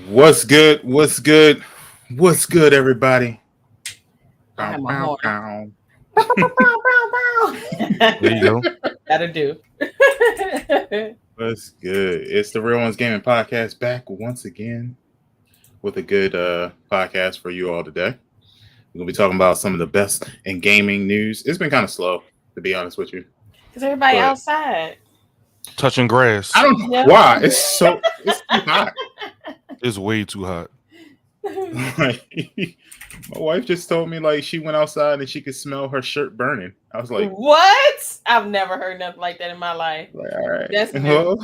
What's good? What's good? What's good, everybody? I Pow, have my pow, horn. pow. Bow, bow, bow, bow, There you go. bow. That'll do. What's good? It's the Real Ones Gaming Podcast back once again with a good podcast for you all today. We're gonna be talking about some of the best in gaming news. It's been kind of slow, to be honest with you. Because everybody But- outside. Touching grass. I don't know Yeah. why. It's too hot. It's way too hot. Like, my wife just told me like she went outside and she could smell her shirt burning. I was like, What? I've never heard nothing like that in my life. all right. That's new.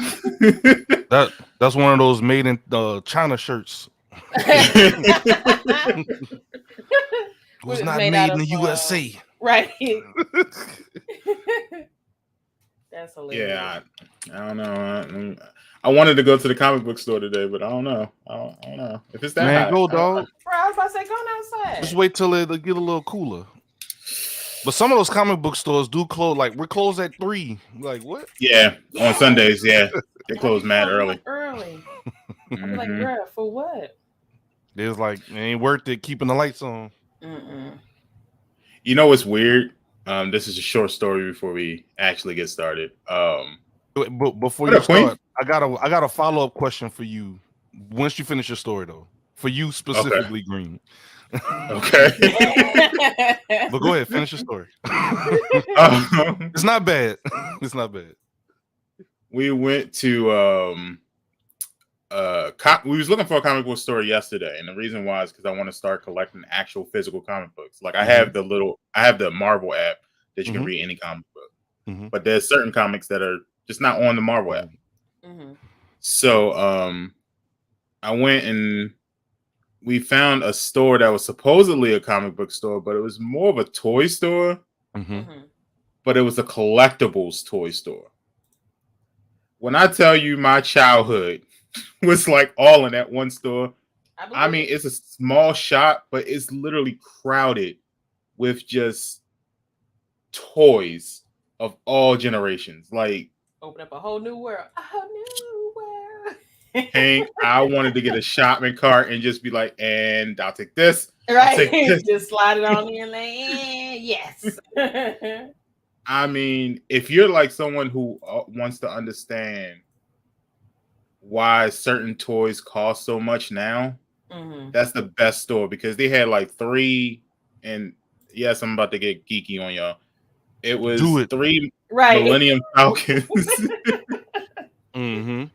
Well, That's one of those made in China shirts. Was It's not made made out in the of, USA. Right. That's hilarious. yeah, I don't know. I wanted to go to the comic book store today, but I don't know. I don't know if it's that Man, hot. go dog. Bro, I was about to say, going outside. Just wait till it get a little cooler. But some of those comic book stores do close. Like we're closed at 3. Like what? Yeah, on Sundays, yeah, they close mad early. Early. I'm like, Mhm. bro, for what? There's like it ain't worth it keeping the lights on. Mm-mm. You know what's weird? This is a short story before we actually get started. But before What you up, Queen? start, I got a follow up question for you. Once you finish your story, though, for you specifically, Green. Okay. But go ahead, finish your story. Um, It's not bad. It's not bad. we went to we was looking for a comic book store yesterday, and the reason why is because I want to start collecting actual physical comic books. Like I have the Marvel app that you can Mhm. read any comic book, Mhm. but there's certain comics that are just not on the Marvel app. Mhm. So I went and we found a store that was supposedly a comic book store, but it was more of a toy store, Mhm. Mhm. but it was a collectibles toy store. When I tell you my childhood was like all in that one store, I mean, it's a small shop, but it's literally crowded with just toys of all generations. Like, open up a whole new world. A whole new world. Hank, I wanted to get a shopping cart and just be like, and I'll take this. Right. take this. Just slide it on in like, yes. I mean, if you're like someone who wants to understand why certain toys cost so much now, Mhm. that's the best store because they had like 3, and yes, I'm about to get geeky on y'all. It was Do it. 3 Right. Millennium Falcons, Mm-hmm.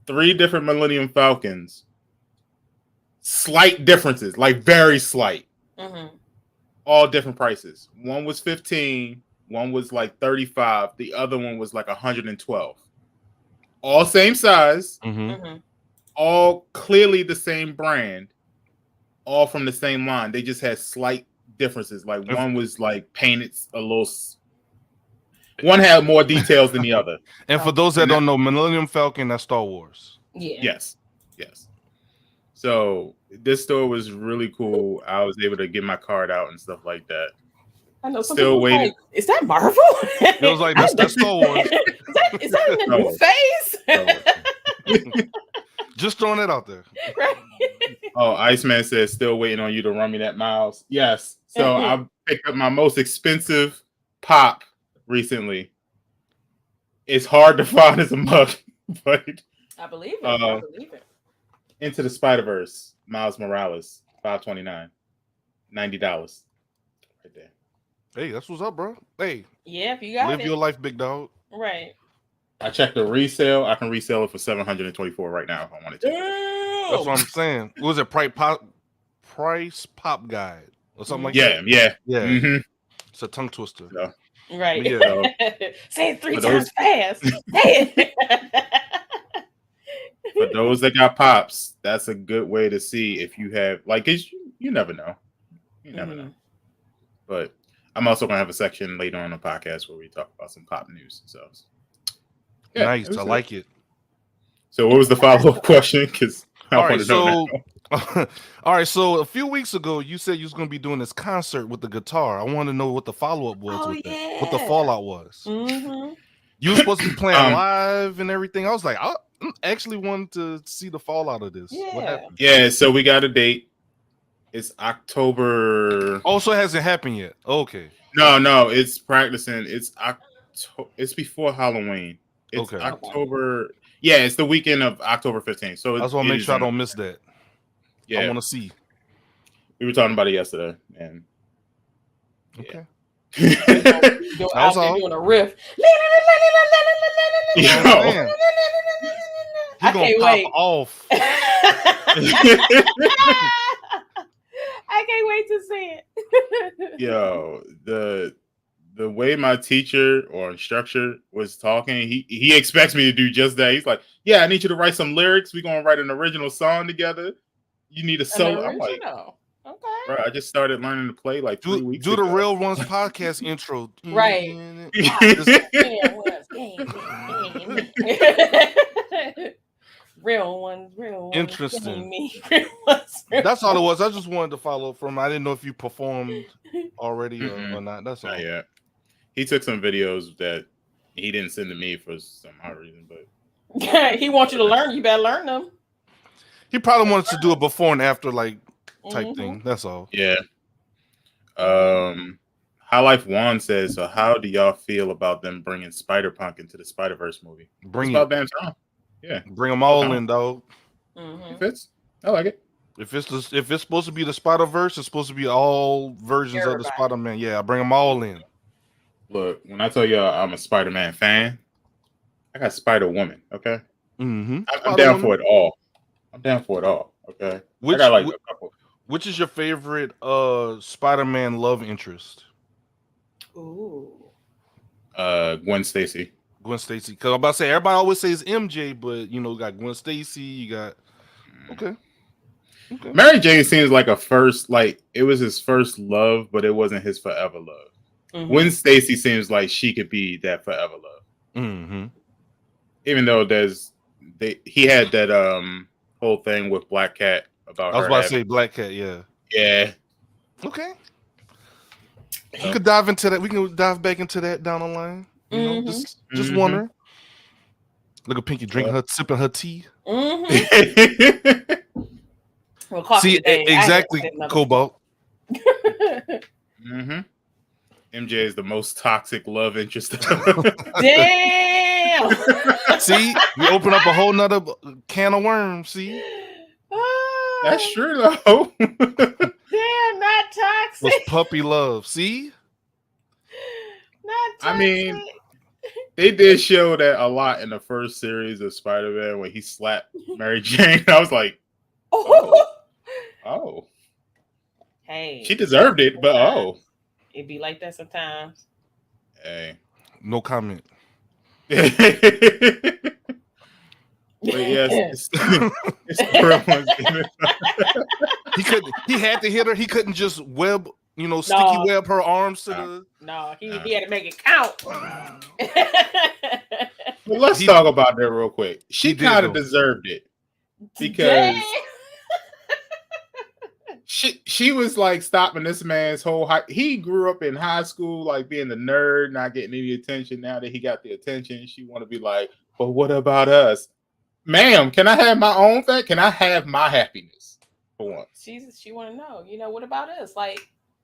3 different Millennium Falcons. Slight differences, like very slight. Mhm. All different prices. One was 15, one was like 35, the other one was like 112. All same size, Mm-hmm. Mhm. all clearly the same brand, all from the same line. They just had slight differences. Like one was like painted a little. One had more details than the other. And for those that don't know, Millennium Falcon, that's Star Wars. Yeah. Yes. So this store was really cool. I was able to get my card out and stuff like that. I know some Still people waiting. like, is that Marvel? It was like that's Star Wars. is that in the No. new face? Just throwing it out there. Right. Oh, Iceman says still waiting on you to run me that miles. Yes. So I picked up my most expensive pop recently. It's hard to find as a mug, but I believe it. I believe it. Into the Spider-Verse, Miles Morales, $5.29, $90 right there. Hey, that's what's up, bro. Hey, Yeah, if you got live it. your life, big dog. Right. I checked the resale. I can resell it for $724 right now if I wanted to. That's what I'm saying. What was it? Price Pop Guide or something like Yeah. that? Yeah. Mm-hmm. It's a tongue twister. So, Right. Yeah. Say it 3 For times fast. Say it. for those that got pops, that's a good way to see if you have like you never know. You never know. But I'm also gonna have a section later on the podcast where we talk about some pop news. So yeah, Nice. it was I good. like it. So what was the follow-up question? Because I All want right, to know so now. all right, so a few weeks ago you said you was gonna be doing this concert with the guitar. I want to know what the follow-up was Oh, with that. What the yeah. fallout was. Mhm. You were supposed to be playing Um, live and everything. I was like, actually wanted to see the fallout of this. Yeah. What happened? Yeah, so we got a date. It's October. Also, it hasn't happened yet. Okay. No, it's practicing. It's before Halloween. It's Okay. October. Yeah, it's the weekend of October 15th. So I just want to make sure I don't miss that. Yeah, I want to see. we were talking about it yesterday, and Okay. Out there doing a riff. Yo. Man, he I gonna can't pop wait. off. I can't wait to see it. Yo, the way my teacher or instructor was talking, he expects me to do just that. He's like, "Yeah, I need you to write some lyrics. We're gonna write an original song together. You need a solo." I'm like, okay. bro, I just started learning to play like 3 weeks Do ago. the Real Ones podcast intro. Right. Real ones. Interesting. Real ones. That's all it was. I just wanted to follow from. I didn't know if you performed already Mm-mm. or not. That's all. Not yet. He took some videos that he didn't send to me for some odd reason, but He wants you to learn. You better learn them. He probably wanted to do a before and after like type Mhm. thing. That's all. yeah. High Life One says, so how do y'all feel about them bringing Spider-Punk into the Spider-Verse movie? Bring It's about it. damn time. Yeah, Bring them all in, dog. Mhm. it fits. I like it. If it's supposed to be the Spider-Verse, it's supposed to be all versions of the Everybody. Spider-Man. Yeah, bring them all in. Look, when I tell y'all I'm a Spider-Man fan, I got Spider-Woman. Okay, Mm-hmm. I'm down for it all. I'm down for it all. Okay, I got like a couple. Which is your favorite Spider-Man love interest? Ooh. Gwen Stacy. Gwen Stacy. Because I'm about to say everybody always says MJ, but you know, got Gwen Stacy, you got okay. Mary Jane seems like it was his first love, but it wasn't his forever love. Mhm. Gwen Stacy seems like she could be that forever love. Mm-hmm. Even though he had that whole thing with Black Cat about I was her about to say Black Cat, yeah. yeah. Okay. We could dive into that. We can dive back into that down the line. You know, Mhm. just Mhm. wondering. Look at Pinky drinking sipping her tea. Mhm. Well, coffee See, today. exactly, I had another- Cobalt. Mm-hmm. MJ is the most toxic love interest. Damn. See, we open up a whole nother can of worms. See, That's true though. Damn, not toxic. was puppy love. See, Not toxic. I mean, they did show that a lot in the first series of Spider-Man when he slapped Mary Jane. I was like, oh, Hey, she deserved it, but oh, it be like that sometimes. hey. no comment. But yes, it's the real ones. He had to hit her. He couldn't just sticky web her arms to the. No, he had to make it count. But let's talk about that real quick. She He did, kind of though. deserved it because Dang. she was like stopping this man's whole he grew up in high school like being the nerd, not getting any attention. Now that he got the attention, she want to be like, but what about us? Ma'am, can I have my own thing? Can I have my happiness for once? She want to know, what about us? Like,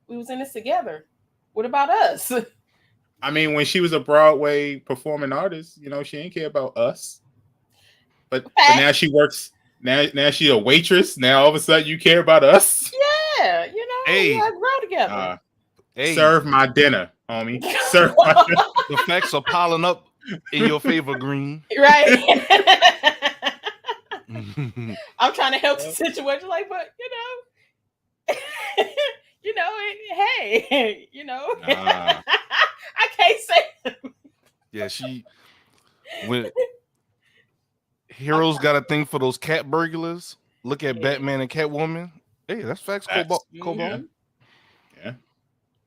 we was in this together. What about us? I mean, when she was a Broadway performing artist, she didn't care about us. But now she works. Now she's a waitress. Now all of a sudden you care about us. Yeah, Hey. we gotta grow together. Hey, Serve my dinner, homie. Serve my dinner. the facts are piling up in your favor, Green. Right. I'm trying to help the situation, like, but hey, Nah. I can't say. Yeah, when heroes got a thing for those cat burglars. Look at Batman and Catwoman. Hey, that's facts, Cobalt. Yeah.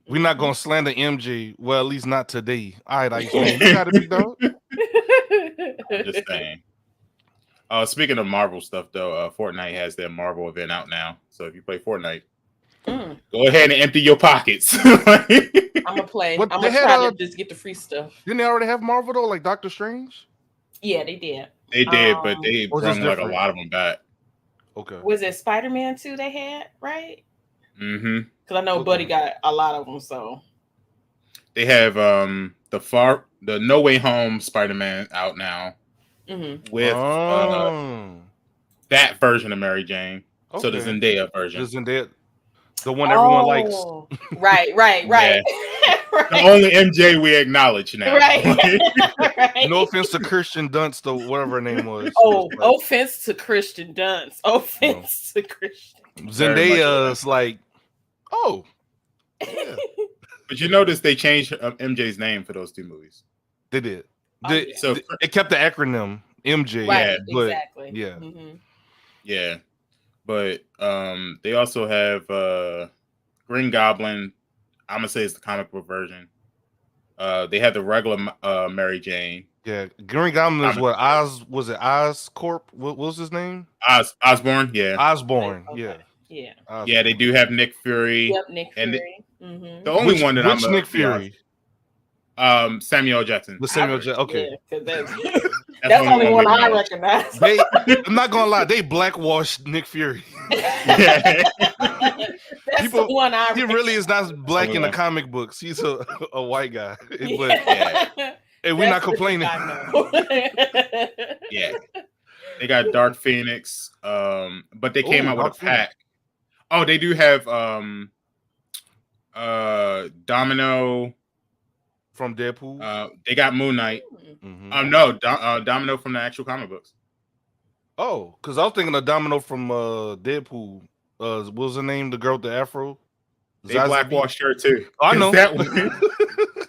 We're not gonna slander MJ. Well, at least not today. All right, Iceman. You got it, big dog. I'm just saying. Speaking of Marvel stuff, though, Fortnite has their Marvel event out now. So if you play Fortnite, go ahead and empty your pockets. I'm gonna play. What, I'm they gonna had try to just get the free stuff. Didn't they already have Marvel though, like Doctor Strange? Yeah, they did. They did, but they Or just brung like a different? lot of them back. Okay. Was it Spider-Man 2 they had, right? Mm-hmm. Because I know Okay. Buddy got a lot of them, so They have the No Way Home Spider-Man out now with that version of Mary Jane. Okay. So the Zendaya version. The Zendaya, the one everyone likes. Right. Yeah. Right. The only MJ we acknowledge now. Right. Right. No offense to Kirsten Dunst, or whatever her name was. Oh, offense to Kirsten Dunst. Offense to Christian. Zendaya's like, oh. Yeah. But you notice they changed MJ's name for those two movies. They did. So it kept the acronym MJ. Right, but, exactly. Yeah. Mm-hmm. Yeah. But they also have Green Goblin. I'm gonna say it's the comic book version. They had the regular Mary Jane. Yeah, Green Goblin is what was it Oscorp? What was his name? Osborn. Yeah, Osborn. Okay. Yeah. Osborn. Yeah, they do have Nick Fury. Yep, Nick Fury. The only one that which Nick Fury? Samuel Jackson. The Samuel Jackson. Okay. Yeah, that's the only one I recognize. I'm not gonna lie, they blackwashed Nick Fury. That's the one I He really is not black in the comic books. He's a white guy. But and we're not complaining. Yeah. They got Dark Phoenix. But they came out with a pack. Oh, they do have Domino from Deadpool. They got Moon Knight. No, Domino from the actual comic books. Oh, because I was thinking of Domino from Deadpool. What was her name? The girl with the afro. They blackwashed her too. I know that one.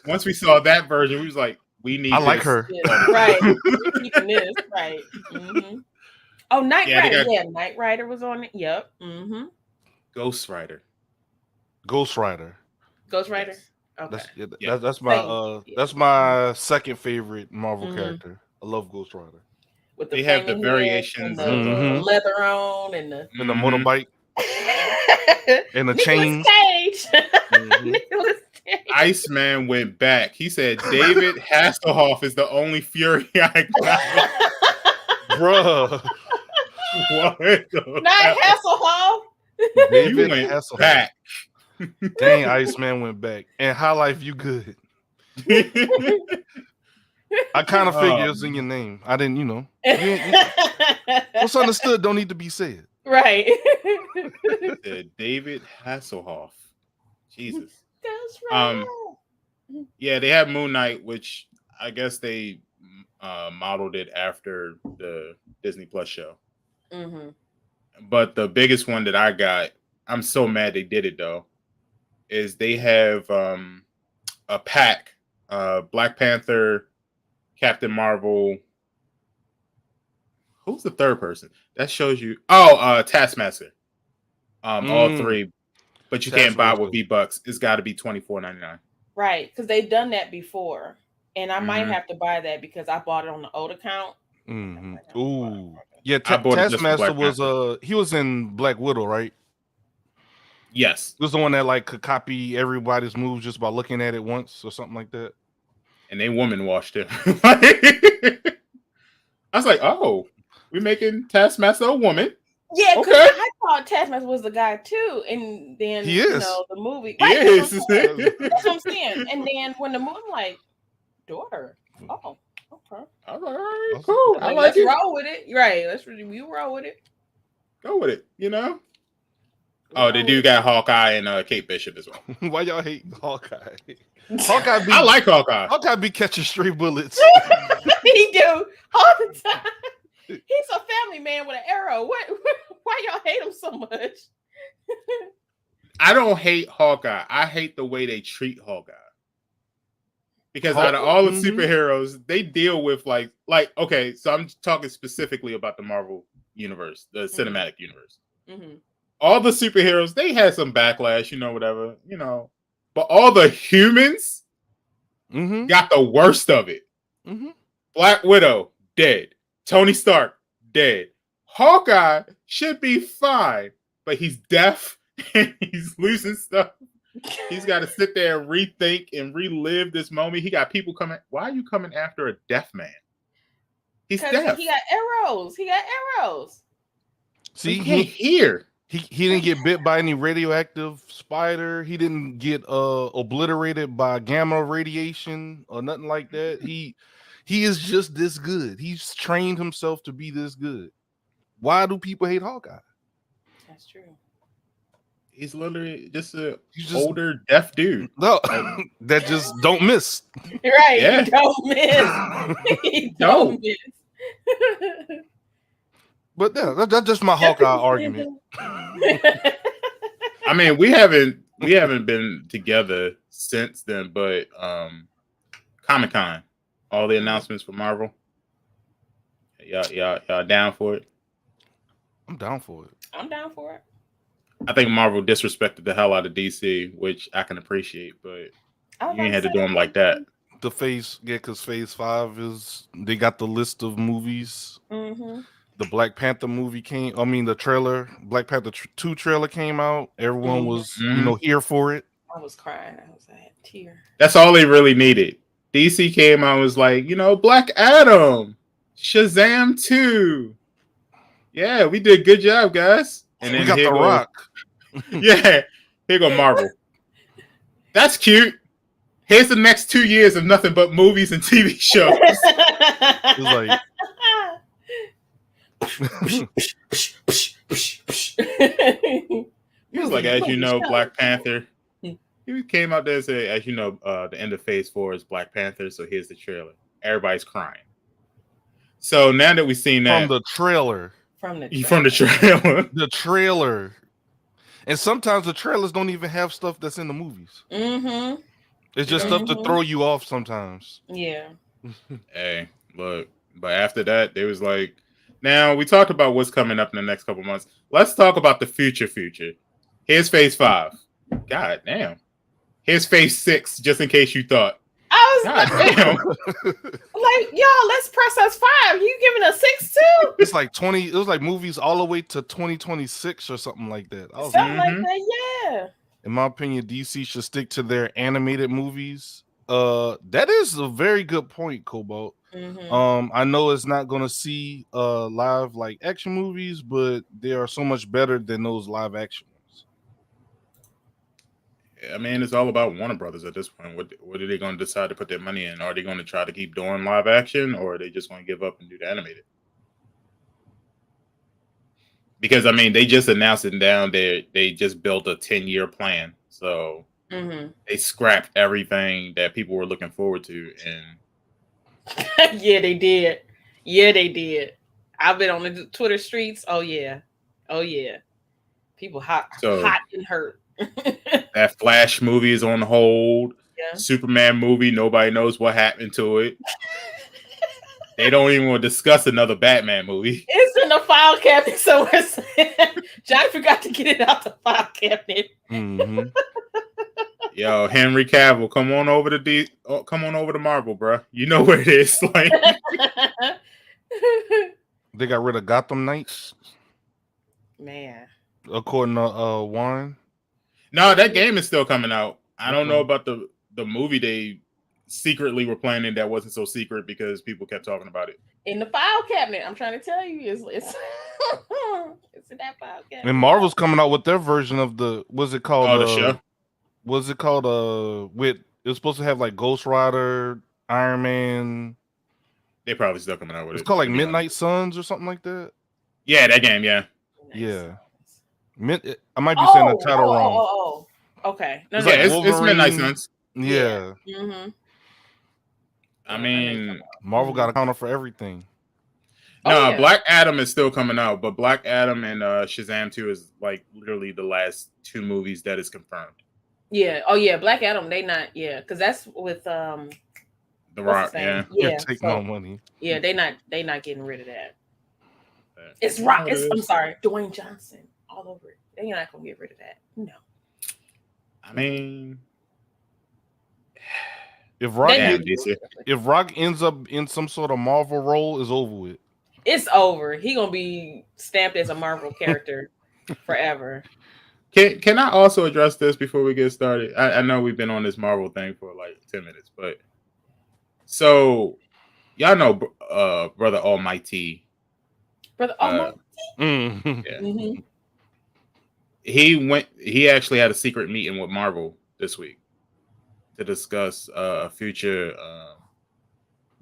Once we saw that version, we was like, "We need." I like her. Yeah, right. Keeping this right. Mm-hmm. Oh, Knight Rider. Yeah, Knight Rider was on it. Yep. Mm-hmm. Ghost Rider. Ghost Rider. Okay. That's my second favorite Marvel character. I love Ghost Rider. With the they have the variations and the leather on and the motorbike and the chains. Nicolas Cage. Iceman went back. He said David Hasselhoff is the only Fury I got. Bruh. What? Not Hasselhoff. David Hasselhoff. Back. Dang, Iceman went back. And High Life, you good. I kind of figured it was in your name. I didn't, what's understood don't need to be said. Right. David Hasselhoff. Jesus. That's right. Yeah, they have Moon Knight, which I guess they modeled it after the Disney Plus show. Mm-hmm. But the biggest one that I got, I'm so mad they did it though, is they have a pack, Black Panther, Captain Marvel. Who's the third person? That shows you. Oh, Taskmaster. All three, but you can't buy it with V-Bucks. It's got to be $24.99. Right, because they've done that before, and I might have to buy that because I bought it on the old account. Mm-hmm. Ooh, yeah. Taskmaster was he was in Black Widow, right? Yes, he was the one that could copy everybody's moves just by looking at it once or something like that. And they woman washed it. I was like, oh, we're making Taskmaster a woman. Yeah, because I thought Taskmaster was the guy too, and then he is. The movie. He is. That's what I'm saying. And then when the movie, I'm like, daughter. Oh, okay. All right, cool. I like let's it. roll with it. Right. You roll with it. Go with it. Oh, the dude got Hawkeye and Kate Bishop as well. Why y'all hate Hawkeye? I like Hawkeye. Hawkeye be catching stray bullets. He do all the time. He's a family man with an arrow. Why y'all hate him so much? I don't hate Hawkeye. I hate the way they treat Hawkeye. Because out of all the superheroes, they deal with okay, so I'm talking specifically about the Marvel universe, the cinematic universe. Mm-hmm. All the superheroes, they had some backlash, whatever, but all the humans got the worst of it. Mm-hmm. Black Widow, dead. Tony Stark, dead. Hawkeye should be fine, but he's deaf and he's losing stuff. He's got to sit there and rethink and relive this moment. He got people coming. Why are you coming after a deaf man? He's deaf. He got arrows. See, he can't hear. He didn't get bit by any radioactive spider. He didn't get obliterated by gamma radiation or nothing like that. He is just this good. He's trained himself to be this good. Why do people hate Hawkeye? That's true. He's literally just older deaf dude. No, that just don't miss. Right. Yeah. He don't miss. He don't miss. But yeah, that's just my Hawkeye argument. I mean, we haven't been together since then, but Comic-Con, all the announcements for Marvel. Y'all down for it? I'm down for it. I'm down for it. I think Marvel disrespected the hell out of DC, which I can appreciate, but you ain't had to do them like that. The because Phase 5 they got the list of movies. Mm-hmm. The Black Panther movie the trailer, Black Panther 2 trailer came out. Everyone was, here for it. I was crying. I had a tear. That's all they really needed. DC came out and was like, Black Adam, Shazam 2. Yeah, we did a good job, guys. And then we got The Rock. Yeah, here go Marvel. That's cute. Here's the next 2 years of nothing but movies and TV shows. It was like, he was like, as you know, Black Panther. He came out there and said, as you know, the end of Phase 4 is Black Panther. So here's the trailer. Everybody's crying. So now that we've seen that from the trailer, the trailer, and sometimes the trailers don't even have stuff that's in the movies. Mm-hmm. It's just stuff to throw you off sometimes. Yeah. Hey, look, but after that, there was like, now we talked about what's coming up in the next couple months. Let's talk about the future. Here's Phase 5. God damn. Here's Phase 6, just in case you thought. God damn. Like, y'all, let's press us 5. You giving us 6 too? It's like 20. It was like movies all the way to 2026 or something like that. Something like that, yeah. In my opinion, DC should stick to their animated movies. That is a very good point, Cobalt. Mm-hmm. I know it's not gonna see live like action movies, but they are so much better than those live action ones. I mean, it's all about Warner Brothers at this point. What are they going to decide to put their money in? Are they going to try to keep doing live action, or are they just going to give up and do the animated? Because I mean, they just announced it down there. They just built a 10-year plan, so they scrapped everything that people were looking forward to. And yeah, they did. I've been on the Twitter streets. Oh yeah. People hot and hurt. That Flash movie is on hold. Yeah. Superman movie, nobody knows what happened to it. They don't even want to discuss another Batman movie. It's in the file cabinet somewhere. Johnny forgot to get it out the file cabinet. Mm-hmm. Yo, Henry Cavill, come on over to Marvel, bro. You know where it is. Like, they got rid of Gotham Knights. Man, according to Warren. No, that game is still coming out. I don't know about the movie they secretly were planning that wasn't so secret because people kept talking about it. In the file cabinet, I'm trying to tell you, it's it's in that file cabinet. And Marvel's coming out with their version of what's it called? The show. What's it called? It was supposed to have like Ghost Rider, Iron Man. They probably still coming out with it. It's called like Midnight Suns or something like that. Yeah, that game. Yeah. Yeah. I might be saying the title wrong. Okay. No, it's Midnight Suns. Yeah. Mm-hmm. I mean, Marvel got a counter for everything. No, Black Adam is still coming out, but Black Adam and Shazam 2 is like literally the last 2 movies that is confirmed. Yeah. Oh yeah, Black Adam. They not. Yeah, because that's with The Rock. Yeah. Take no money. Yeah, they not getting rid of that. It's Rock. I'm sorry, Dwayne Johnson all over it. They're not gonna get rid of that. No. I mean, if Rock ends up in some sort of Marvel role, it's over with. It's over. He gonna be stamped as a Marvel character forever. Can I also address this before we get started? I know we've been on this Marvel thing for like 10 minutes, but so y'all know Brother Almighty. Brother Almighty. Yeah. Mm-hmm. He actually had a secret meeting with Marvel this week to discuss a future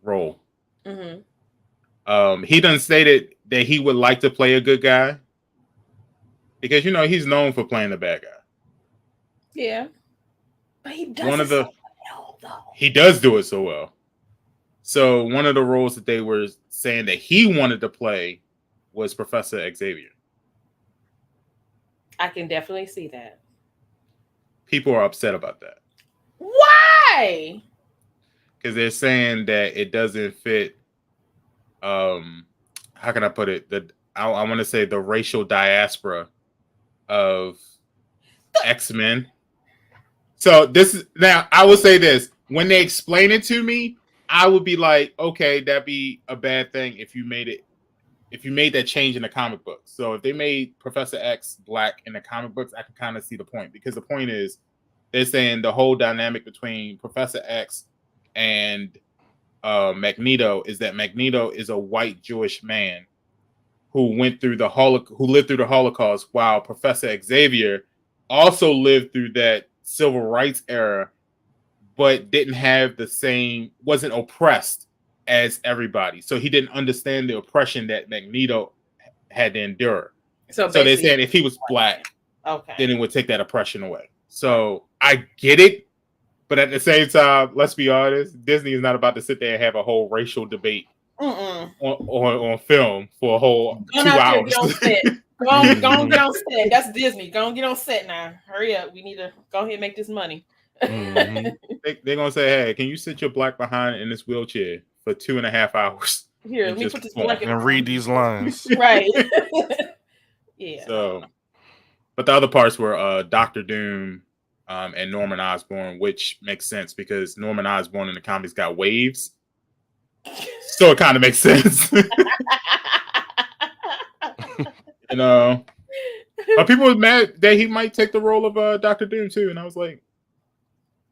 role. Mm-hmm. He done stated that he would like to play a good guy because he's known for playing the bad guy. Yeah, but he does so well, though. He does do it so well. So one of the roles that they were saying that he wanted to play was Professor Xavier. I can definitely see that. People are upset about that. Why? Because they're saying that it doesn't fit. How can I put it? I want to say the racial diaspora of X-Men. So now I will say this: when they explain it to me, I would be like, okay, that'd be a bad thing if you made that change in the comic books. So if they made Professor X black in the comic books, I can kind of see the point, because the point is they're saying the whole dynamic between Professor X and Magneto is that Magneto is a white Jewish man who lived through the Holocaust, while Professor Xavier also lived through that civil rights era, but wasn't oppressed as everybody. So he didn't understand the oppression that Magneto had to endure. So they're saying if he was black, then it would take that oppression away. So I get it, but at the same time, let's be honest, Disney is not about to sit there and have a whole racial debate on film for a whole 2 hours. Go on, get on set. That's Disney. Go on, get on set now. Hurry up. We need to go ahead and make this money. Mm-hmm. They're going to say, hey, can you sit your black behind in this wheelchair for 2.5 hours? Here, let me put this blanket and read these lines. Right. Yeah. So, but the other parts were Dr. Doom and Norman Osborn, which makes sense because Norman Osborn in the comics got waves. So it kind of makes sense. But people were mad that he might take the role of Dr. Doom too, and I was like,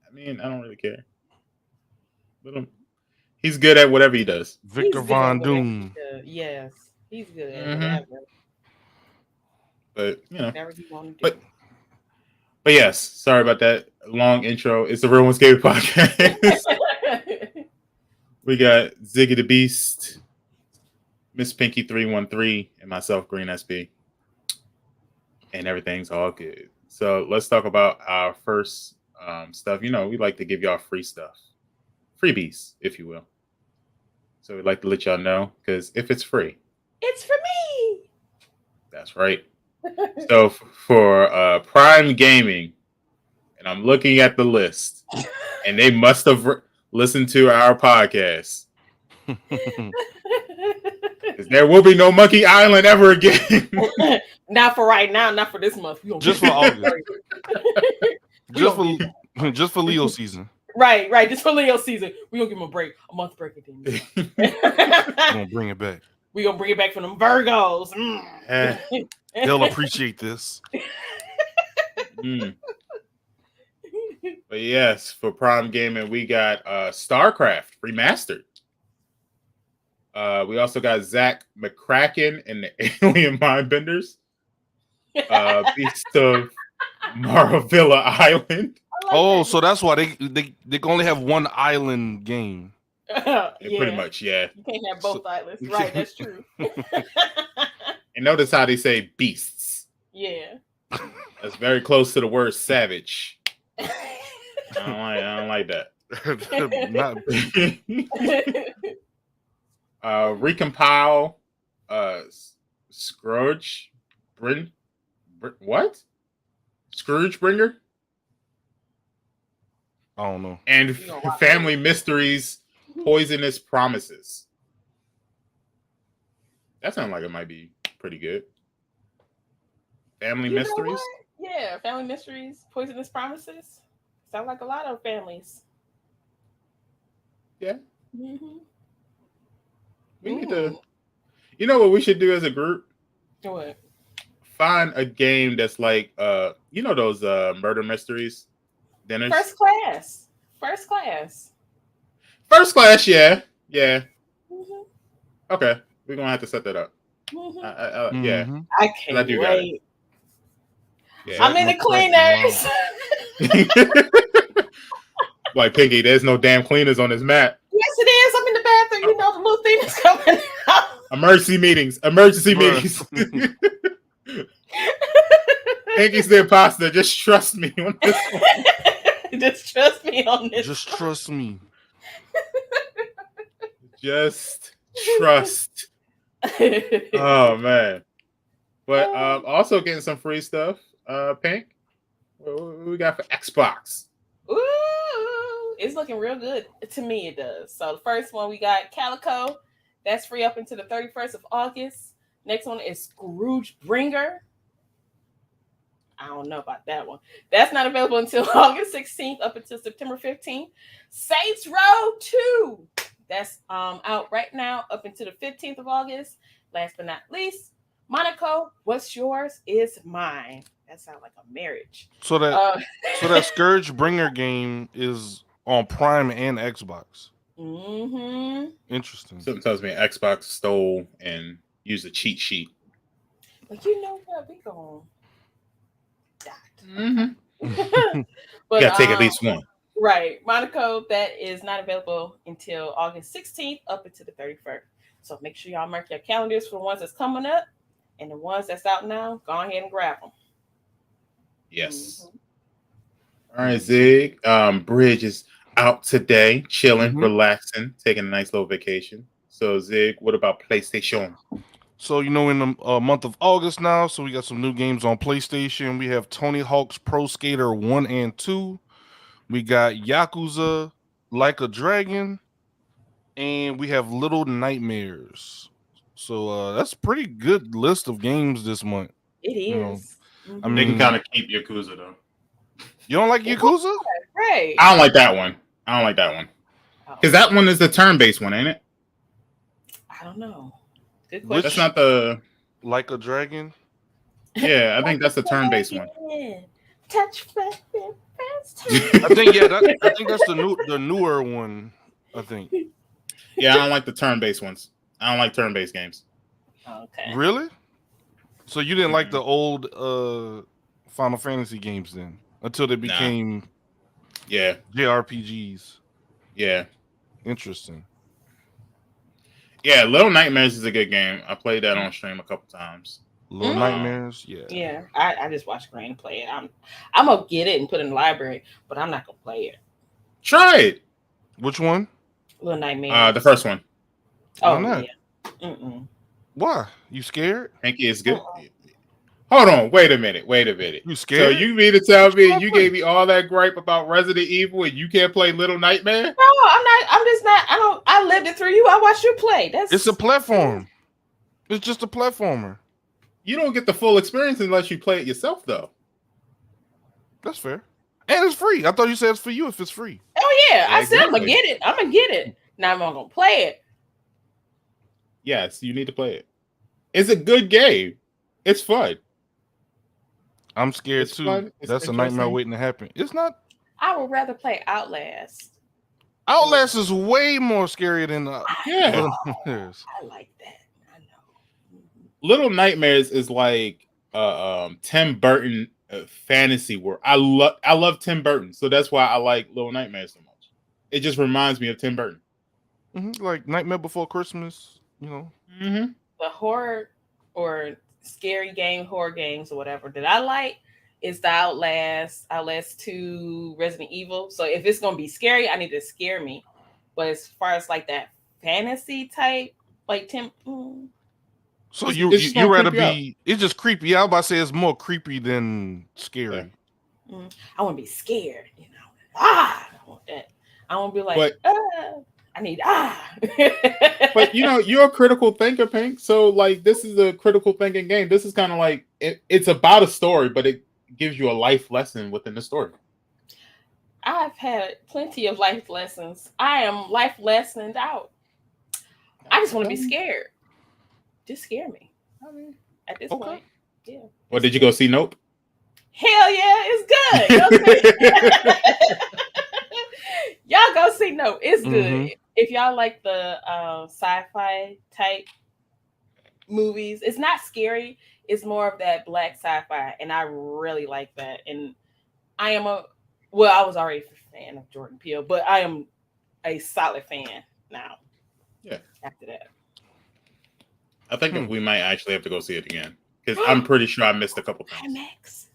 I mean, I don't really care. But he's good at whatever he does. Victor Von Doom. Yes, he's good at whatever. But but yes, sorry about that long intro. It's the Real Ones Game podcast. We got Ziggy the Beast, Miss Pinky 313, and myself, Green SB. And everything's all good. So let's talk about our first stuff. We like to give y'all free stuff. Freebies, if you will. So we'd like to let y'all know, because if it's free, it's for me. That's right. So for Prime Gaming, and I'm looking at the list, and they must have listened to our podcast. There will be no Monkey Island ever again. Not for right now, not for this month. Just for August. just for Leo season. Right. Just for Leo season. We're gonna give them a month break at the end. We're gonna bring it back. We're gonna bring it back from them Virgos. They'll appreciate this. But yes, for Prime Gaming, we got StarCraft Remastered. We also got Zach McCracken and the Alien Mindbenders. Beast of Maravilla Island. So that's why they can only have one island game. Pretty much, yeah. You can't have both islands. Right, that's true. And notice how they say beasts. Yeah. That's very close to the word savage. I don't like that. Recompile Scrooge what? Scrooge Bringer? I don't know. And Family Mysteries Poisonous Promises. That sounds like it might be pretty good. Family Mysteries? Yeah, Family Mysteries Poisonous Promises. Sound like a lot of families. Yeah. Mm-hmm. We need to. You know what we should do as a group? What? Find a game that's like those murder mysteries dinners. First class. First class, yeah. Okay, we're gonna have to set that up. Mm-hmm. Yeah, I can't wait. Yeah, I'm in the cleaners. Like Pinky, there's no damn cleaners on this mat. Yes, it is. I'm in the bathroom. You know the little thing is coming out. Emergency meetings. Pinky's the imposter. Just trust me on this one. Just trust me on this. Just trust me. Just trust. Oh man. But also getting some free stuff. Pink. What we got for Xbox? Ooh, it's looking real good. To me, it does. So the first one we got Calico. That's free up until the 31st of August. Next one is Scrooge Bringer. I don't know about that one. That's not available until August 16th up until September 15th. Saints Row 2. That's out right now up until the 15th of August. Last but not least, Monaco, what's yours is mine. That sounds like a marriage. So that Scourge Bringer game is on Prime and Xbox. Mm-hmm. Interesting. Something tells me Xbox stole and used a cheat sheet. But you know what? We gonna die. Mm-hmm. But you gotta take at least one. Right. Monaco, that is not available until August 16th up until the 31st. So make sure y'all mark your calendars for the ones that's coming up, and the ones that's out now, go ahead and grab them. Yes. Mm-hmm. All right, Zig. Bridge is out today, chilling, relaxing, taking a nice little vacation. So, Zig, what about PlayStation? So, in the month of August now, so we got some new games on PlayStation. We have Tony Hawk's Pro Skater 1 and 2. We got Yakuza Like a Dragon. And we have Little Nightmares. So, that's a pretty good list of games this month. It is. I mean, they can kind of keep Yakuza, though. You don't like Yakuza? Right. I don't like that one. Because that one is the turn-based one, ain't it? I don't know. Good question. That's not the Like a Dragon. Yeah, I think that's the turn-based one. Touch fast. I think that's the newer one. I think. Yeah, I don't like the turn-based ones. I don't like turn-based games. Okay. Really? So you didn't like the old Final Fantasy games then, until they became JRPGs. Yeah. Interesting. Yeah, Little Nightmares is a good game. I played that on stream a couple times. Little Nightmares, yeah. Yeah, I just watched Green play it. I'm gonna get it and put it in the library, but I'm not gonna play it. Try it. Which one? Little Nightmares. The first one. Oh yeah. Mm-mm. Why? You scared? Pinky is good. Hold on. Wait a minute. You scared? So you mean to tell me you gave me all that gripe about Resident Evil and you can't play Little Nightmare? No, I'm not. I'm just not. I lived it through you. I watched you play. It's a platform. It's just a platformer. You don't get the full experience unless you play it yourself, though. That's fair. And it's free. I thought you said it's for you if it's free. Oh yeah. I said I'm gonna get it. I'm gonna get it. Now I'm gonna play it. Yes, you need to play it. It's a good game. It's fun. I'm scared too. That's a nightmare waiting to happen. It's not. I would rather play Outlast. Outlast is way more scary than yeah. I like that. I know. Little Nightmares is like Tim Burton fantasy world. I love Tim Burton, so that's why I like Little Nightmares so much. It just reminds me of Tim Burton. Like Nightmare Before Christmas. The horror or scary horror games or whatever that I like is the Outlast 2, Resident Evil. So if it's gonna be scary, I need to scare me. But as far as like that fantasy type, like Tim. So you rather be? It's just creepy. I was about to say it's more creepy than scary. I want to be scared. I want that. I want to be like. I need But you're a critical thinker, Pink. So like this is a critical thinking game. This is kind of like it's about a story, but it gives you a life lesson within the story. I've had plenty of life lessons. I am life lessoned out. I just want to be scared. Just scare me. At this point. Yeah. Well, did you go see Nope? Hell yeah, it's good. Y'all go see Nope. It's good. if y'all like the sci-fi type movies, it's not scary. It's more of that black sci-fi, and I really like that. And I am I was already a fan of Jordan Peele, but I am a solid fan now. Yeah. After that, I think we might actually have to go see it again because I'm pretty sure I missed a couple things. IMAX.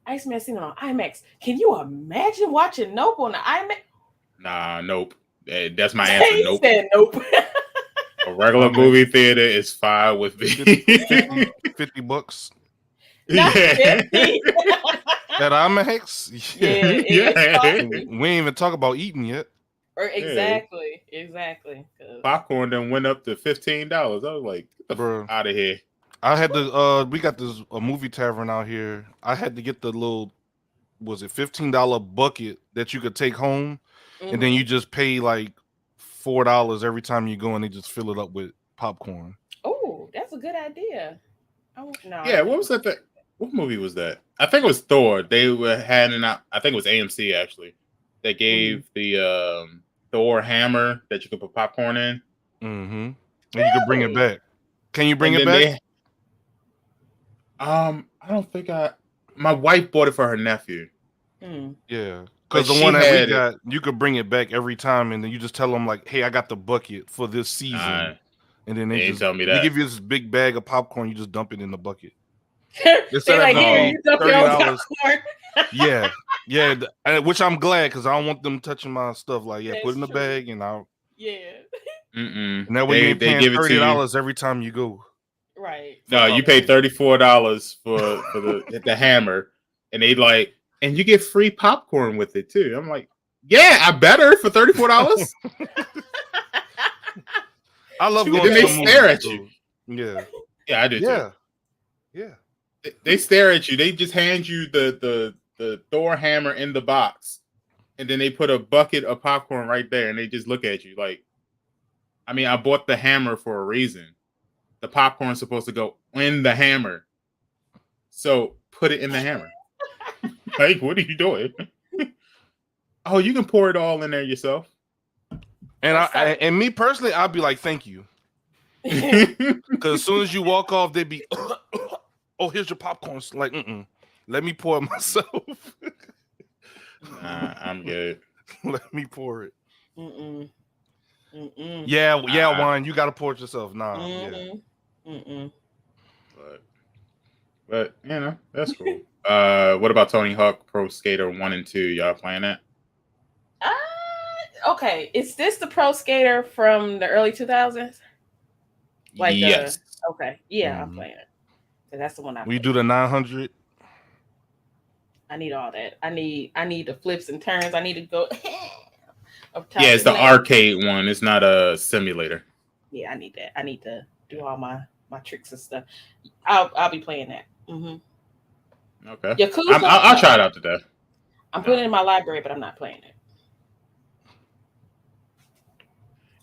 Iceman seen it on IMAX. Can you imagine watching Nope on the IMAX? Nah, nope. That's my answer. He Nope. said nope. A regular movie theater is fine with me. 50 bucks. Not 50. At IMAX? Yeah. We ain't even talk about eating yet. Exactly. Popcorn then went up to $15. I was like, get the out of here. I had to we got this a movie tavern out here. I had to get the little, was it $15 bucket that you could take home, and then you just pay like $4 every time you go and they just fill it up with popcorn. Oh, that's a good idea. Oh no. Yeah, what was that thing? What movie was that? I think it was Thor. They were handing out, I think it was AMC actually. They gave the Thor hammer that you could put popcorn in. Mm-hmm. And you could bring it back. Can you bring it back? I don't think my wife bought it for her nephew. Yeah. Because the one that we got, you could bring it back every time, and then you just tell them like, "Hey, I got the bucket for this season," and then they just tell me that. They give you this big bag of popcorn. You just dump it in the bucket. They're like, "Here, you dump your own popcorn." Yeah, which I'm glad because I don't want them touching my stuff. Like, put it in the bag, and I'll. Yeah. And that way you ain't paying $30 every time you go. Right. No, you pay $34 for the hammer, and they like. And you get free popcorn with it too. I'm like, yeah, I better for $34. I love going. Then they stare at you. Yeah, I do too. Yeah. They stare at you. They just hand you the Thor hammer in the box, and then they put a bucket of popcorn right there, and they just look at you like. I mean, I bought the hammer for a reason. The popcorn's supposed to go in the hammer, so put it in the hammer. Like, what are you doing? Oh, you can pour it all in there yourself. And and me personally, I'd be like, thank you. Because as soon as you walk off, they'd be, oh, here's your popcorn. It's like, let me pour it myself. I'm good. Let me pour it. Yeah, Juan, you got to pour it yourself. But you know, that's cool. What about Tony Hawk Pro Skater 1 and 2? Y'all playing that? Okay. Is this the Pro Skater from the early 2000s? Like yes. Okay. Yeah, I'm playing it. That's the one I. We do the 900. I need all that. I need the flips and turns. I need to go. Yeah, it's the arcade one. It's not a simulator. Yeah, I need that. I need to do all my tricks and stuff. I'll be playing that. Okay. Yakuza, I'll try it out today. I'm putting it in my library, but I'm not playing it.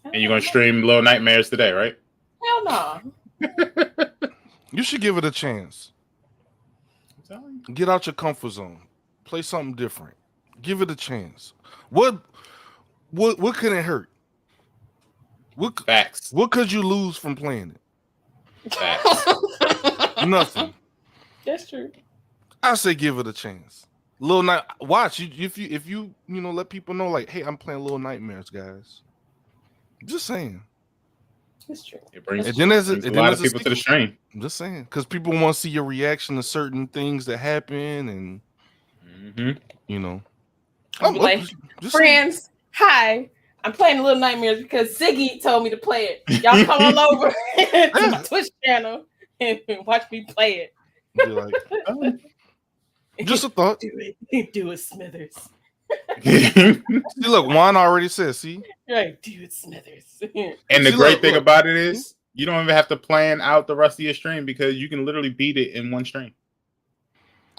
And you're gonna stream Little Nightmares today, right? Hell no. You should give it a chance. Get out your comfort zone. Play something different. Give it a chance. What could it hurt? Facts. What could you lose from playing it? Facts. Nothing. That's true. I say give it a chance. Little Night, watch if you let people know like, hey, I'm playing Little Nightmares, guys. Just saying. It's true. It brings a lot of people to the stream. I'm just saying because people want to see your reaction to certain things that happen, and I'm like, friends, hi. I'm playing Little Nightmares because Ziggy told me to play it. Y'all come on over to my Twitch channel and watch me play it. Be like, oh. Just a thought. Do it, Smithers. See, look, Juan already said, see? Right, do it, Smithers. And the great thing about it is you don't even have to plan out the rest of your stream because you can literally beat it in one stream.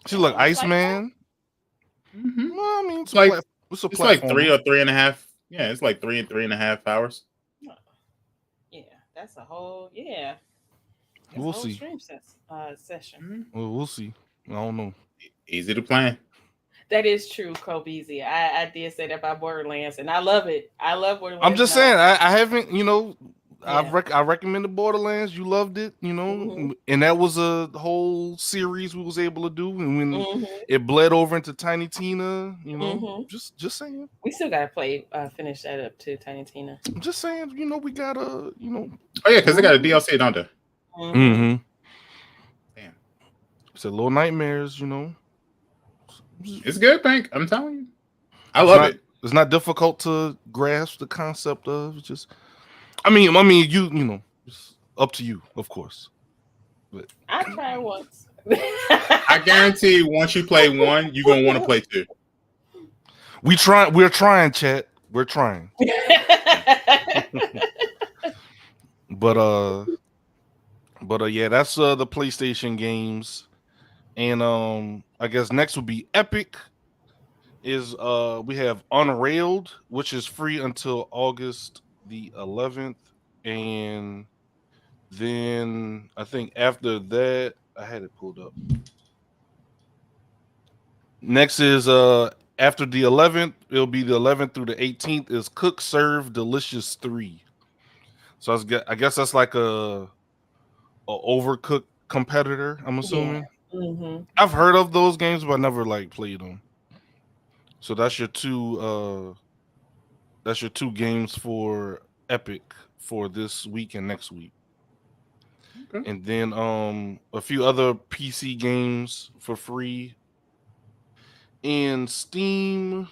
See, look, Iceman. Well, I mean, it's like 3 or 3.5. Yeah, it's like 3 and 3.5 hours. Yeah, that's a whole We'll see. Stream session. Well, we'll see. I don't know. Easy to plan. That is true, Kobeezy. I did say that about Borderlands, and I love it. I love Borderlands. I'm just saying, I haven't, yeah. I recommended Borderlands. You loved it, and that was a whole series we was able to do, and when it bled over into Tiny Tina, just saying. We still gotta finish that up too, Tiny Tina. I'm just saying, we gotta, Oh yeah, because they got a DLC, don't they? Damn. It's a Little Nightmares, It's good, Pink. I'm telling you, I love it. It's not difficult to grasp the concept of. It's just, I mean, it's up to you, of course. But I tried once. I guarantee once you play one, you're gonna want to play two. We're trying, chat. We're trying. But yeah, that's the PlayStation games. And I guess next would be Epic. We have Unrailed, which is free until August the 11th, and then I think after that, I had it pulled up. Next is after the 11th, it'll be the 11th through the 18th is Cook Serve Delicious 3. So I guess that's like a Overcooked competitor, I'm assuming. Yeah. I've heard of those games, but I never played them. So that's your two games for Epic for this week and next week. Okay. And then a few other PC games for free. In Steam,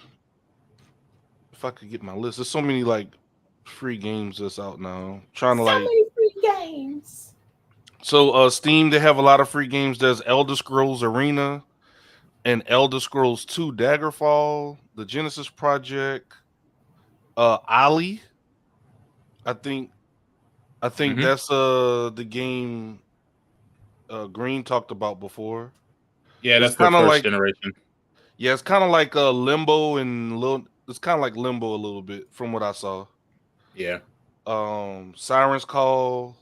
if I could get my list, there's so many free games that's out now. Many free games. So Steam, they have a lot of free games. There's Elder Scrolls Arena and Elder Scrolls 2 Daggerfall, the Genesis Project, Ali. I think that's the game Green talked about before. Yeah, that's the first generation. Yeah, it's kind of like Limbo it's kind of like Limbo a little bit from what I saw. Yeah. Siren's Call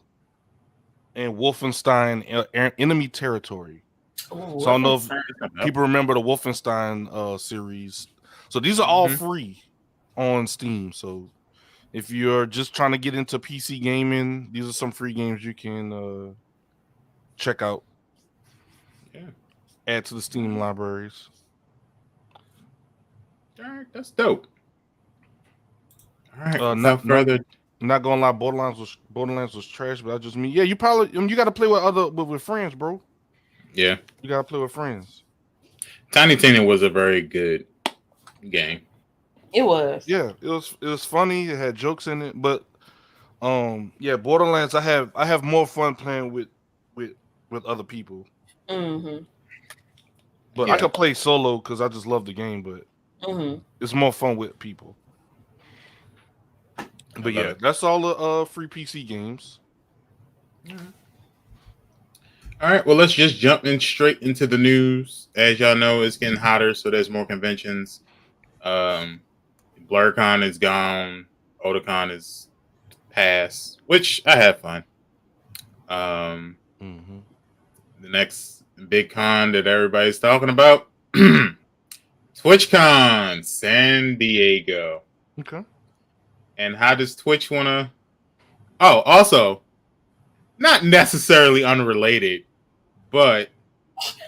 and Wolfenstein Enemy Territory. Ooh, so I don't know if people remember the Wolfenstein series. So these are all free on Steam. So if you're just trying to get into PC gaming, these are some free games you can check out. Yeah. Add to the Steam libraries. All right, that's dope. All right, not gonna lie, Borderlands was trash, but I just mean, yeah, you probably you got to play with friends, bro. Yeah, you got to play with friends. Tiny Tina was a very good game. It was. Yeah, it was funny. It had jokes in it, but yeah, Borderlands. I have more fun playing with other people. Mm-hmm. But I could play solo because I just love the game, but it's more fun with people. But yeah, that's all the free PC games. All right, well, let's just jump straight into the news. As y'all know, it's getting hotter, so there's more conventions. BlurCon is gone. Otakon is past, which I had fun. The next big con that everybody's talking about, TwitchCon San Diego. Okay. And how does Twitch want to... Oh, also, not necessarily unrelated, but,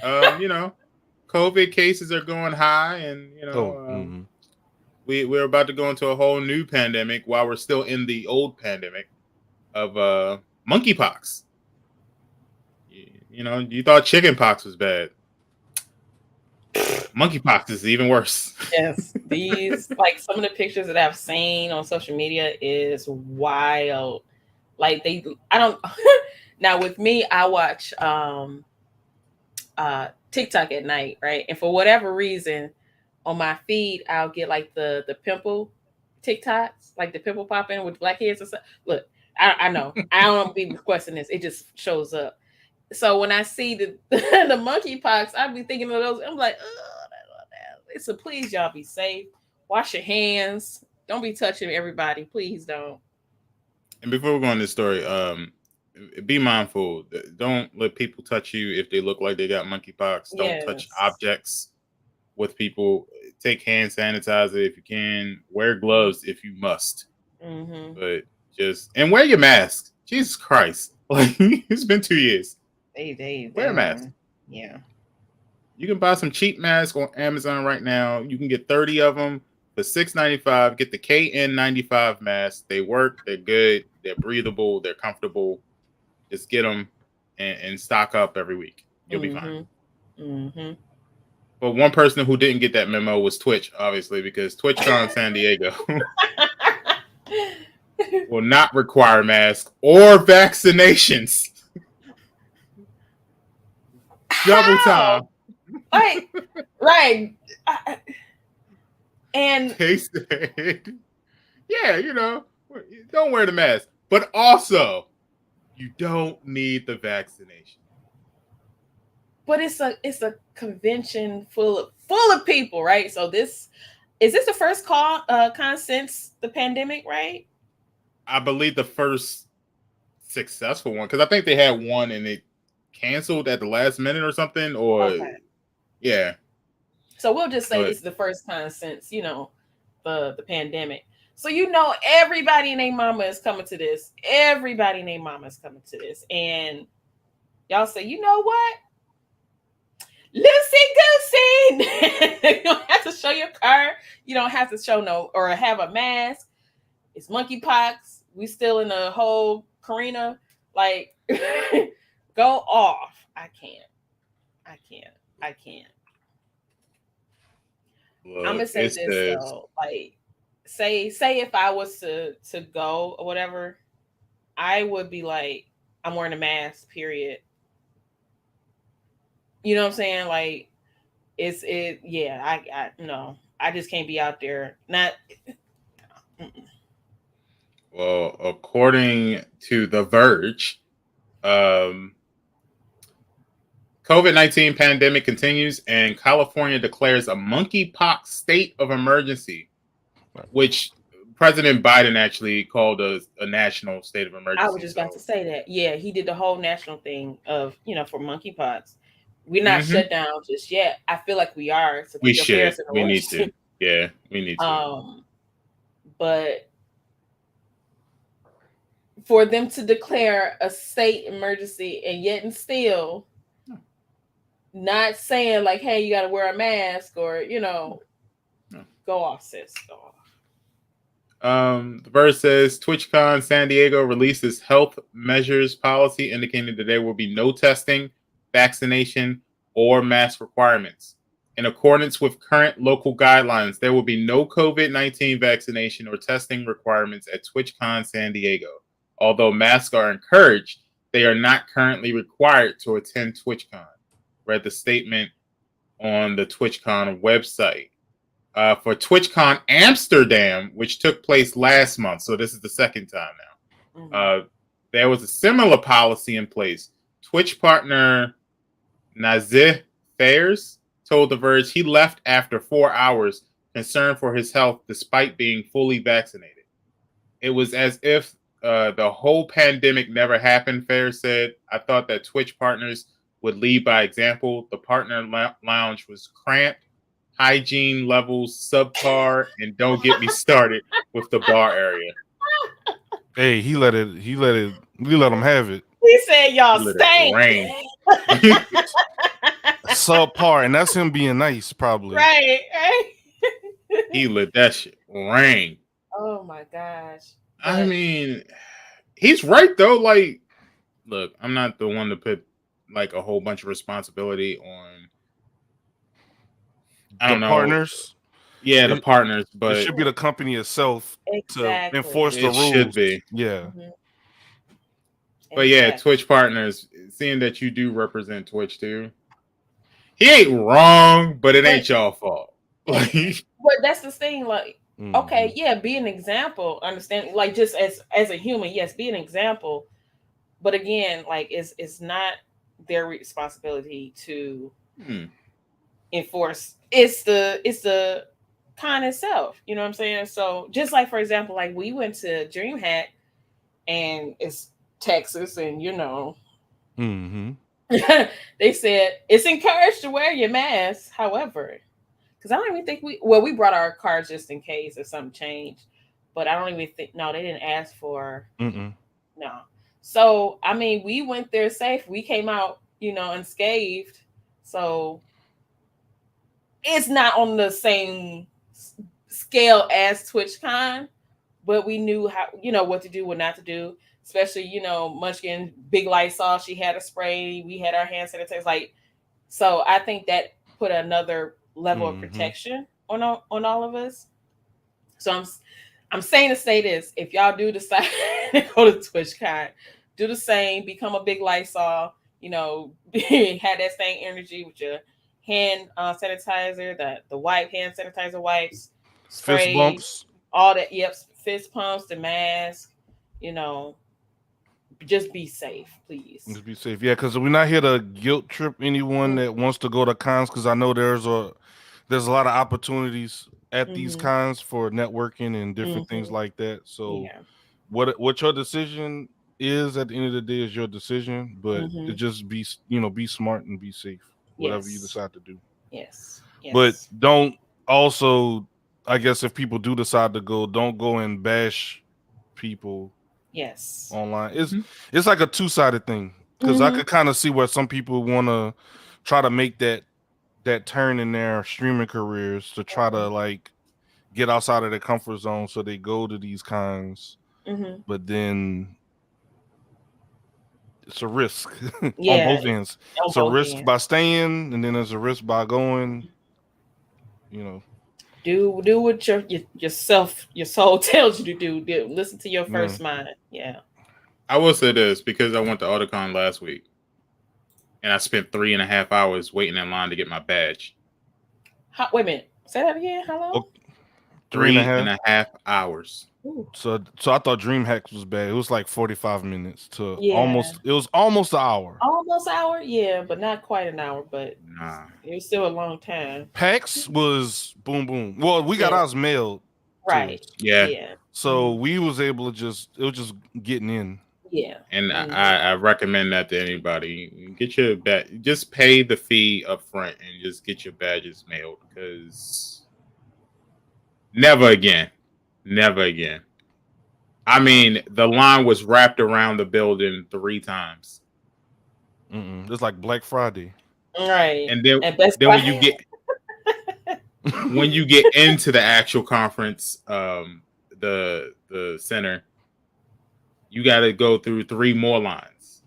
COVID cases are going high, and, we're about to go into a whole new pandemic while we're still in the old pandemic of monkeypox. You thought chickenpox was bad. Monkeypox is even worse. Yes, these some of the pictures that I've seen on social media is wild. Now with me, I watch TikTok at night, right? And for whatever reason, on my feed, I'll get the pimple TikToks, the pimple popping with black heads and stuff. Look, I know I don't be requesting this; it just shows up. So when I see the monkeypox, I be thinking of those. I'm like, so please, y'all be safe. Wash your hands. Don't be touching everybody. Please don't. And before we go on this story, be mindful. Don't let people touch you if they look like they got monkeypox. Don't touch objects with people. Take hand sanitizer if you can. Wear gloves if you must. But and wear your mask. Jesus Christ. Like, it's been 2 years. Wear a mask. Yeah. You can buy some cheap masks on Amazon right now. You can get 30 of them for $6.95. Get the KN95 mask. They work. They're good. They're breathable. They're comfortable. Just get them and stock up every week. You'll be fine. But one person who didn't get that memo was Twitch, obviously, because TwitchCon San Diego will not require masks or vaccinations. Double time. Right. And they said, yeah, don't wear the mask. But also, you don't need the vaccination. But it's a convention full of people, right? So is this the first con since the pandemic, right? I believe the first successful one, because I think they had one and it canceled at the last minute or something. Yeah. So we'll just say it's the first time since the pandemic. So everybody and their mama is coming to this. Everybody and their mama is coming to this, and y'all say, you know what? Loosey goosey. You don't have to show your card. You don't have to show or have a mask. It's monkeypox. We still in the whole Karina. Like, go off. I can't. Well, I'm gonna say this though. Like, say if I was to go or whatever, I would be like, I'm wearing a mask, period. You know what I'm saying? Like, I just can't be out there. Not. Well, according to The Verge, COVID-19 pandemic continues and California declares a monkeypox state of emergency, which President Biden actually called a national state of emergency. I was just about to say that. Yeah, he did the whole national thing of, for monkeypox. We're not shut down just yet. I feel like we are. So we should. We need to. Yeah, we need to. But for them to declare a state emergency and yet and still not saying like, hey, you got to wear a mask or, go off, sis. Go off. The verse says TwitchCon San Diego releases health measures policy indicating that there will be no testing, vaccination, or mask requirements. In accordance with current local guidelines, there will be no COVID-19 vaccination or testing requirements at TwitchCon San Diego. Although masks are encouraged, they are not currently required to attend TwitchCon. Read the statement on the TwitchCon website. For TwitchCon Amsterdam, which took place last month, so this is the second time now, there was a similar policy in place. Twitch partner Nazih Fairs told The Verge he left after 4 hours, concerned for his health despite being fully vaccinated. It was as if the whole pandemic never happened, Fairs said. I thought that Twitch partners would lead by example. The partner lounge was cramped, hygiene levels subpar, and don't get me started with the bar area. Hey, we let him have it. He said y'all stank. Subpar, and that's him being nice, probably. Right. He let that shit rain. Oh my gosh. I mean, he's right though. Like, look, I'm not the one to put like a whole bunch of responsibility on partners. Yeah, the partners, but it should be the company itself to enforce the rules. Should be. Yeah. But yeah, Twitch partners, seeing that you do represent Twitch too. He ain't wrong, but it ain't y'all fault. But that's the thing, like, okay, yeah, be an example. Understand, like, just as a human, yes, be an example. But again, like, it's not their responsibility to enforce. It's the con itself. You know what I'm saying? So just like, for example, like we went to DreamHack, and it's Texas, and they said it's encouraged to wear your mask. However, Because I don't even think we brought our cards just in case if something changed, but I don't even think no, they didn't ask for no. So I mean, we went there safe. We came out, unscathed. So it's not on the same scale as TwitchCon, but we knew how what to do, what not to do. Especially Munchkin, Big Lysol. She had a spray. We had our hand sanitizer. So I think that put another level of protection on all of us. So I'm saying to say this: if y'all do decide to go to TwitchCon, do the same. Become a Big Lysol. Have that same energy with your hand sanitizer, the wipe, hand sanitizer wipes, spray, fist bumps, all that. Yep, fist pumps, the mask. Just be safe, please. Just be safe, yeah. Because we're not here to guilt trip anyone that wants to go to cons. Because I know there's a lot of opportunities at these cons for networking and different things like that. So, what your decision is at the end of the day is your decision. But to just be smart and be safe, whatever you decide to do. Yes. But don't also, I guess, if people do decide to go, don't go and bash people. Yes. Online. It's like a two-sided thing. Because I could kind of see where some people want to try to make that turn in their streaming careers to try to get outside of their comfort zone, so they go to these cons. But then it's a risk on both ends. It's a risk by staying, and then there's a risk by going. Do what your soul tells you to do. Listen to your first mind. Yeah. I will say this because I went to Otakon last week, and I spent 3.5 hours waiting in line to get my badge. Wait a minute. Say that again. How long? 3.5 hours. Ooh. So I thought DreamHack was bad. It was like 45 minutes to almost. It was almost an hour. Almost an hour, yeah, but not quite an hour. But it was still a long time. PAX was boom boom. Well, we got ours mailed. Right. Yeah. So we was able to it was just getting in. Yeah. And I recommend that to anybody. Get your badge. Just pay the fee up front and just get your badges mailed, because never again. I mean, the line was wrapped around the building 3 times. It's like Black Friday. Right. And then when you get when you get into the actual conference, the center, you got to go through 3 more lines.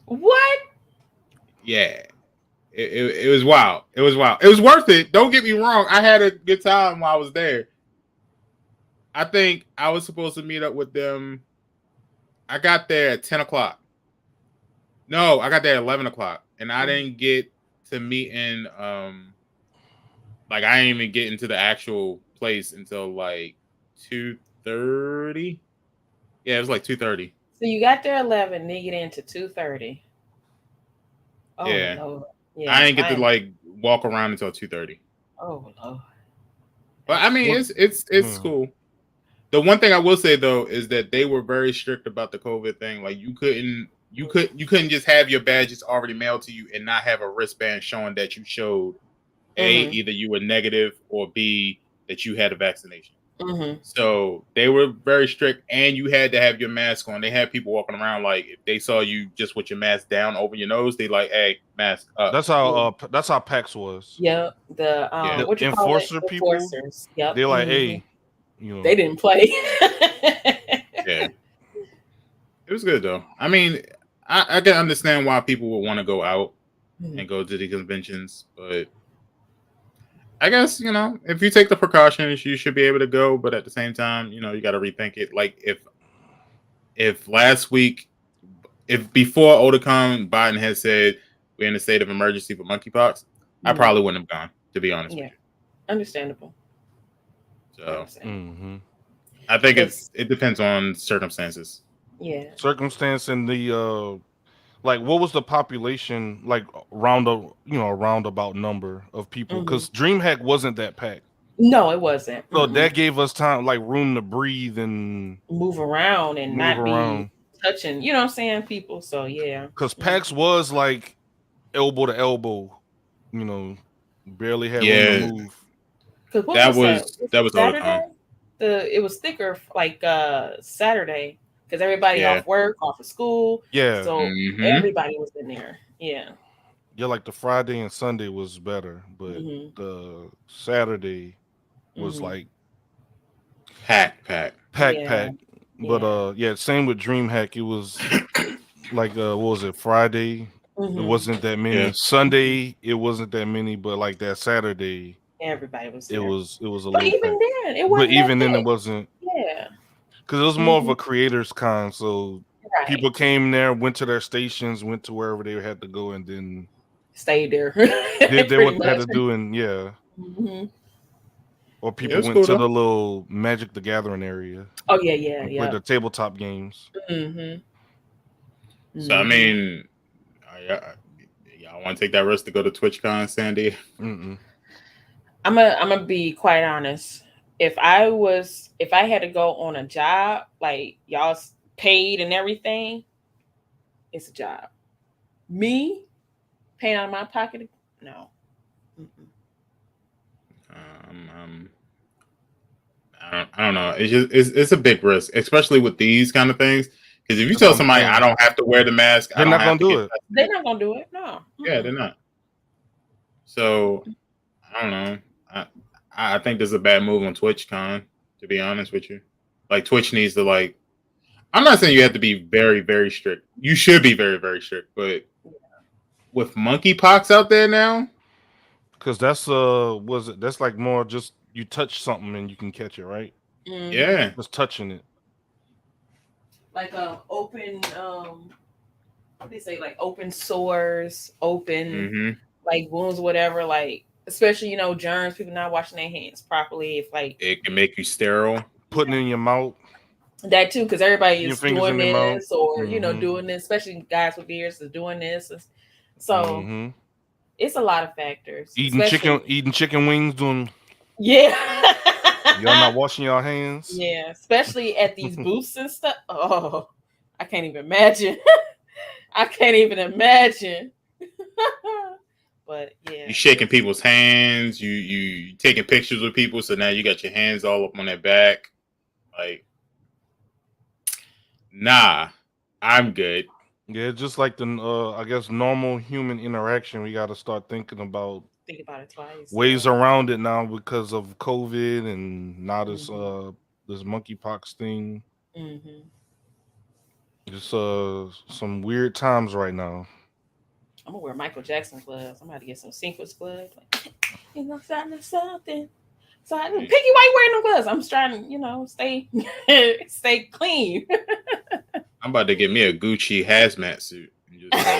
What? Yeah. It was wild. It was wild. It was worth it. Don't get me wrong. I had a good time while I was there. I think I was supposed to meet up with them. I got there at 10 o'clock. No, I got there at 11 o'clock. And I didn't get to meet in, I didn't even get into the actual place until 2:30. Yeah, it was 2:30. So you got there 11, then you get into 2:30. Oh, yeah. No. Yeah, I didn't get to walk around until 2:30. Oh no. But I mean, it's cool. The one thing I will say though is that they were very strict about the COVID thing. You couldn't just have your badges already mailed to you and not have a wristband showing that you showed either you were negative or B, that you had a vaccination. So they were very strict, and you had to have your mask on. They had people walking around if they saw you just with your mask down over your nose, they hey, mask up. That's how PAX was. Yep. The what you enforcer call it? people. Enforcers. Yep. They're hey. They didn't play. Yeah, it was good though. I mean, I can understand why people would want to go out and go to the conventions, but I guess if you take the precautions, you should be able to go. But at the same time, you got to rethink it. If last week, if before Otakon, Biden had said we're in a state of emergency for monkeypox, I probably wouldn't have gone. To be honest with you, understandable. So I think it depends on circumstances. Yeah. Circumstance and the what was the population roundabout number of people? Because DreamHack wasn't that packed. No, it wasn't. So that gave us time, room to breathe and move around and be touching, you know what I'm saying, people. So yeah. Because PAX was elbow to elbow, barely had room to move. That was Saturday. It was thicker like Saturday because everybody off work, off of school. Yeah. So everybody was in there. Yeah. Yeah, like the Friday and Sunday was better, but the Saturday was like pack. But same with DreamHack. It was like what was it, Friday? It wasn't that many. Yeah. Sunday it wasn't that many, but like that Saturday everybody was there. It was a but little even then it wasn't. But even then it wasn't. Yeah. Because it was more of a creators con, so people came there, went to their stations, went to wherever they had to go, and then stayed there. Did what they had to do, and or people went to the little Magic the Gathering area. Oh yeah. With the tabletop games. So I mean, y'all want to take that risk to go to TwitchCon, Sandy? I'm gonna be quite honest. If I had to go on a job like y'all's paid and everything, it's a job. Me paying out of my pocket, no. I don't know. It's a big risk, especially with these kind of things. Because if you tell somebody I don't have to wear the mask, they're not gonna do it. They're not gonna do it. No. Yeah, they're not. So I don't know. I think this is a bad move on TwitchCon, to be honest with you. Like Twitch needs to like. I'm not saying you have to be very, very strict. You should be very, very strict, but with monkeypox out there now, because that's that's like more just you touch something and you can catch it, right? Yeah, just touching it. Like open, what do they say? Like open sores, open like wounds, whatever. Like especially germs, people not washing their hands properly. If like it can make you sterile. Putting it in your mouth. That too, because everybody is doing this or doing this, especially guys with beards is doing this. So it's a lot of factors. Eating chicken wings, doing y'all not washing your hands. Yeah, especially at these booths and stuff. Oh, I can't even imagine. But yeah, you shaking people's hands, you taking pictures with people, so now you got your hands all up on their back. Like, nah, I'm good. Yeah, just like the I guess normal human interaction, we got to start thinking about it twice. Ways around it now because of COVID and now this monkeypox thing. Just some weird times right now. I'm gonna wear Michael Jackson gloves. I'm about to get some Sequence gloves. Like, something. So Piggy, why you wearing them gloves? I'm trying to, stay clean. I'm about to get me a Gucci hazmat suit.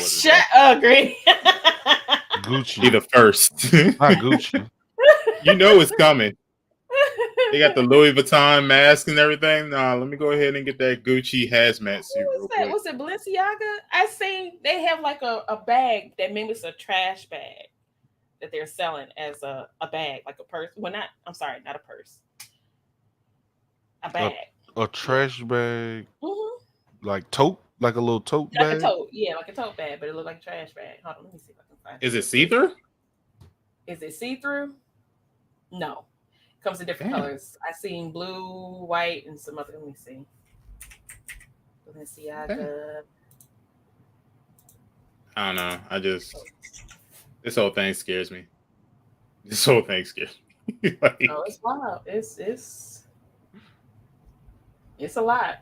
Shut up, Greg. Gucci. Be the first. Not Gucci. You know it's coming. They got the Louis Vuitton mask and everything. Nah, let me go ahead and get that Gucci hazmat suit. What was that? Was it Balenciaga? I seen they have like a bag that mimics a trash bag that they're selling as a bag, like a purse. Well, not a purse. A bag. A trash bag. Like tote? Like a little tote bag? Like a tote, yeah, like a tote bag, but it looked like a trash bag. Hold on, let me see if I can find it. Is it see-through? Is it see-through? No. It comes in different colors. I seen blue, white, and some other. Let me see. Balenciaga. I don't know. This whole thing scares me. Like, it's wild. It's a lot.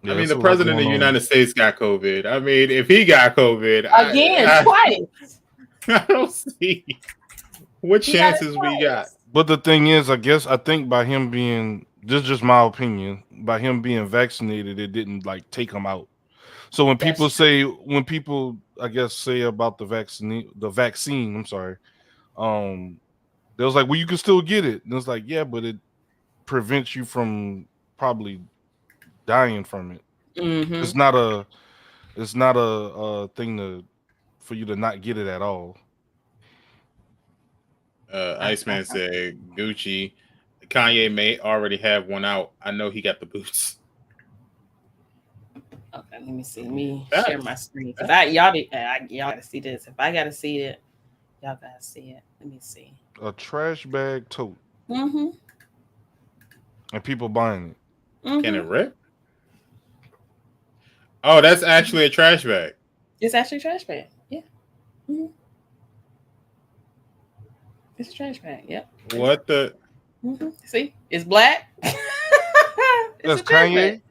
Yeah, I mean, the president of the United States got COVID. I mean, if he got COVID twice, I don't see what chances we got. But the thing is, I think by him being, this is just my opinion, by him being vaccinated, it didn't like take him out. So when people say about the vaccine, I'm sorry, they was like, well, you can still get it. And it's like, yeah, but it prevents you from probably dying from it. It's not a thing for you to not get it at all. Iceman said Gucci. Kanye may already have one out. I know he got the boots. Okay, let me see. Let me share my screen because y'all gotta see this. If I gotta see it, Y'all gotta see it. Let me see. A trash bag tote. Mm-hmm. And people buying it. Mm-hmm. Can it rip? Oh, that's actually a trash bag. It's actually a trash bag. Yeah. Mm-hmm. It's a trash bag. Yep. What the? Mm-hmm. See, it's black. It's That's a trash Kanye. bag.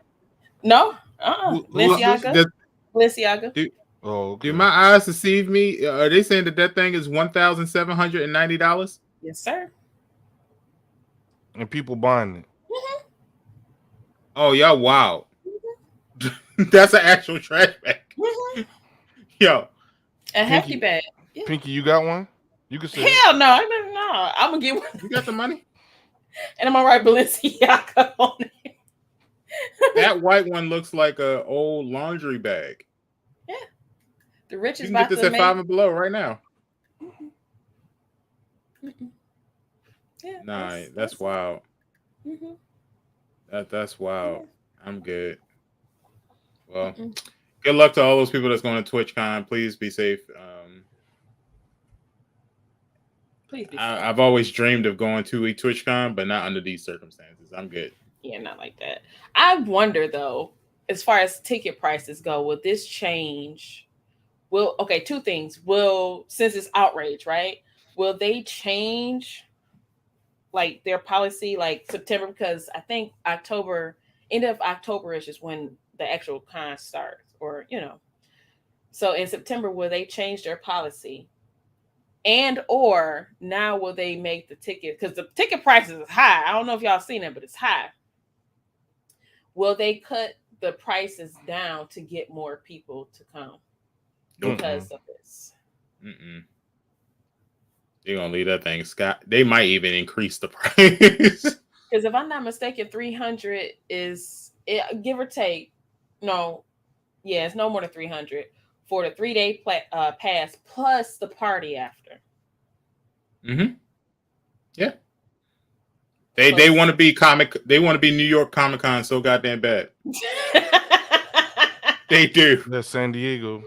No. Balenciaga. Balenciaga. Okay. Do my eyes deceive me? Are they saying that thing is $1,790? Yes, sir. And people buying it. Mm-hmm. Oh, y'all, wow. That's an actual trash bag. Mm-hmm. Yo. A hefty bag. Yeah. Pinky, you got one? You can say hell no. I'm gonna get one. You got the money? And I'm gonna write Balenciaga on it. That white one looks like an old laundry bag. Yeah. The rich is you can about get this to at make... 5 and Below right now. Mm-mm. Yeah, Nah, that's wild. Mm-hmm. That's wild. Yeah. I'm good. Well, Mm-mm. Good luck to all those people that's going to TwitchCon. Please be safe. Please be safe. I've always dreamed of going to a TwitchCon, but not under these circumstances. I'm good. Yeah, not like that. I wonder though, as far as ticket prices go, will this change? Two things. Since it's outrage, right? Will they change like their policy like September? Because I think end of October is just when the actual con starts, or So in September, will they change their policy? And or now will they make the ticket, because the ticket prices is high. I don't know if y'all seen it, but it's high. Will they cut the prices down to get more people to come because of this? They're gonna leave that thing, Scott. They might even increase the price. Because if I'm not mistaken, 300 is give or take. No, yeah, it's no more than 300 for the 3-day pass plus the party after. Yeah. They want to be They want to be New York Comic Con so goddamn bad. They do. That's San Diego.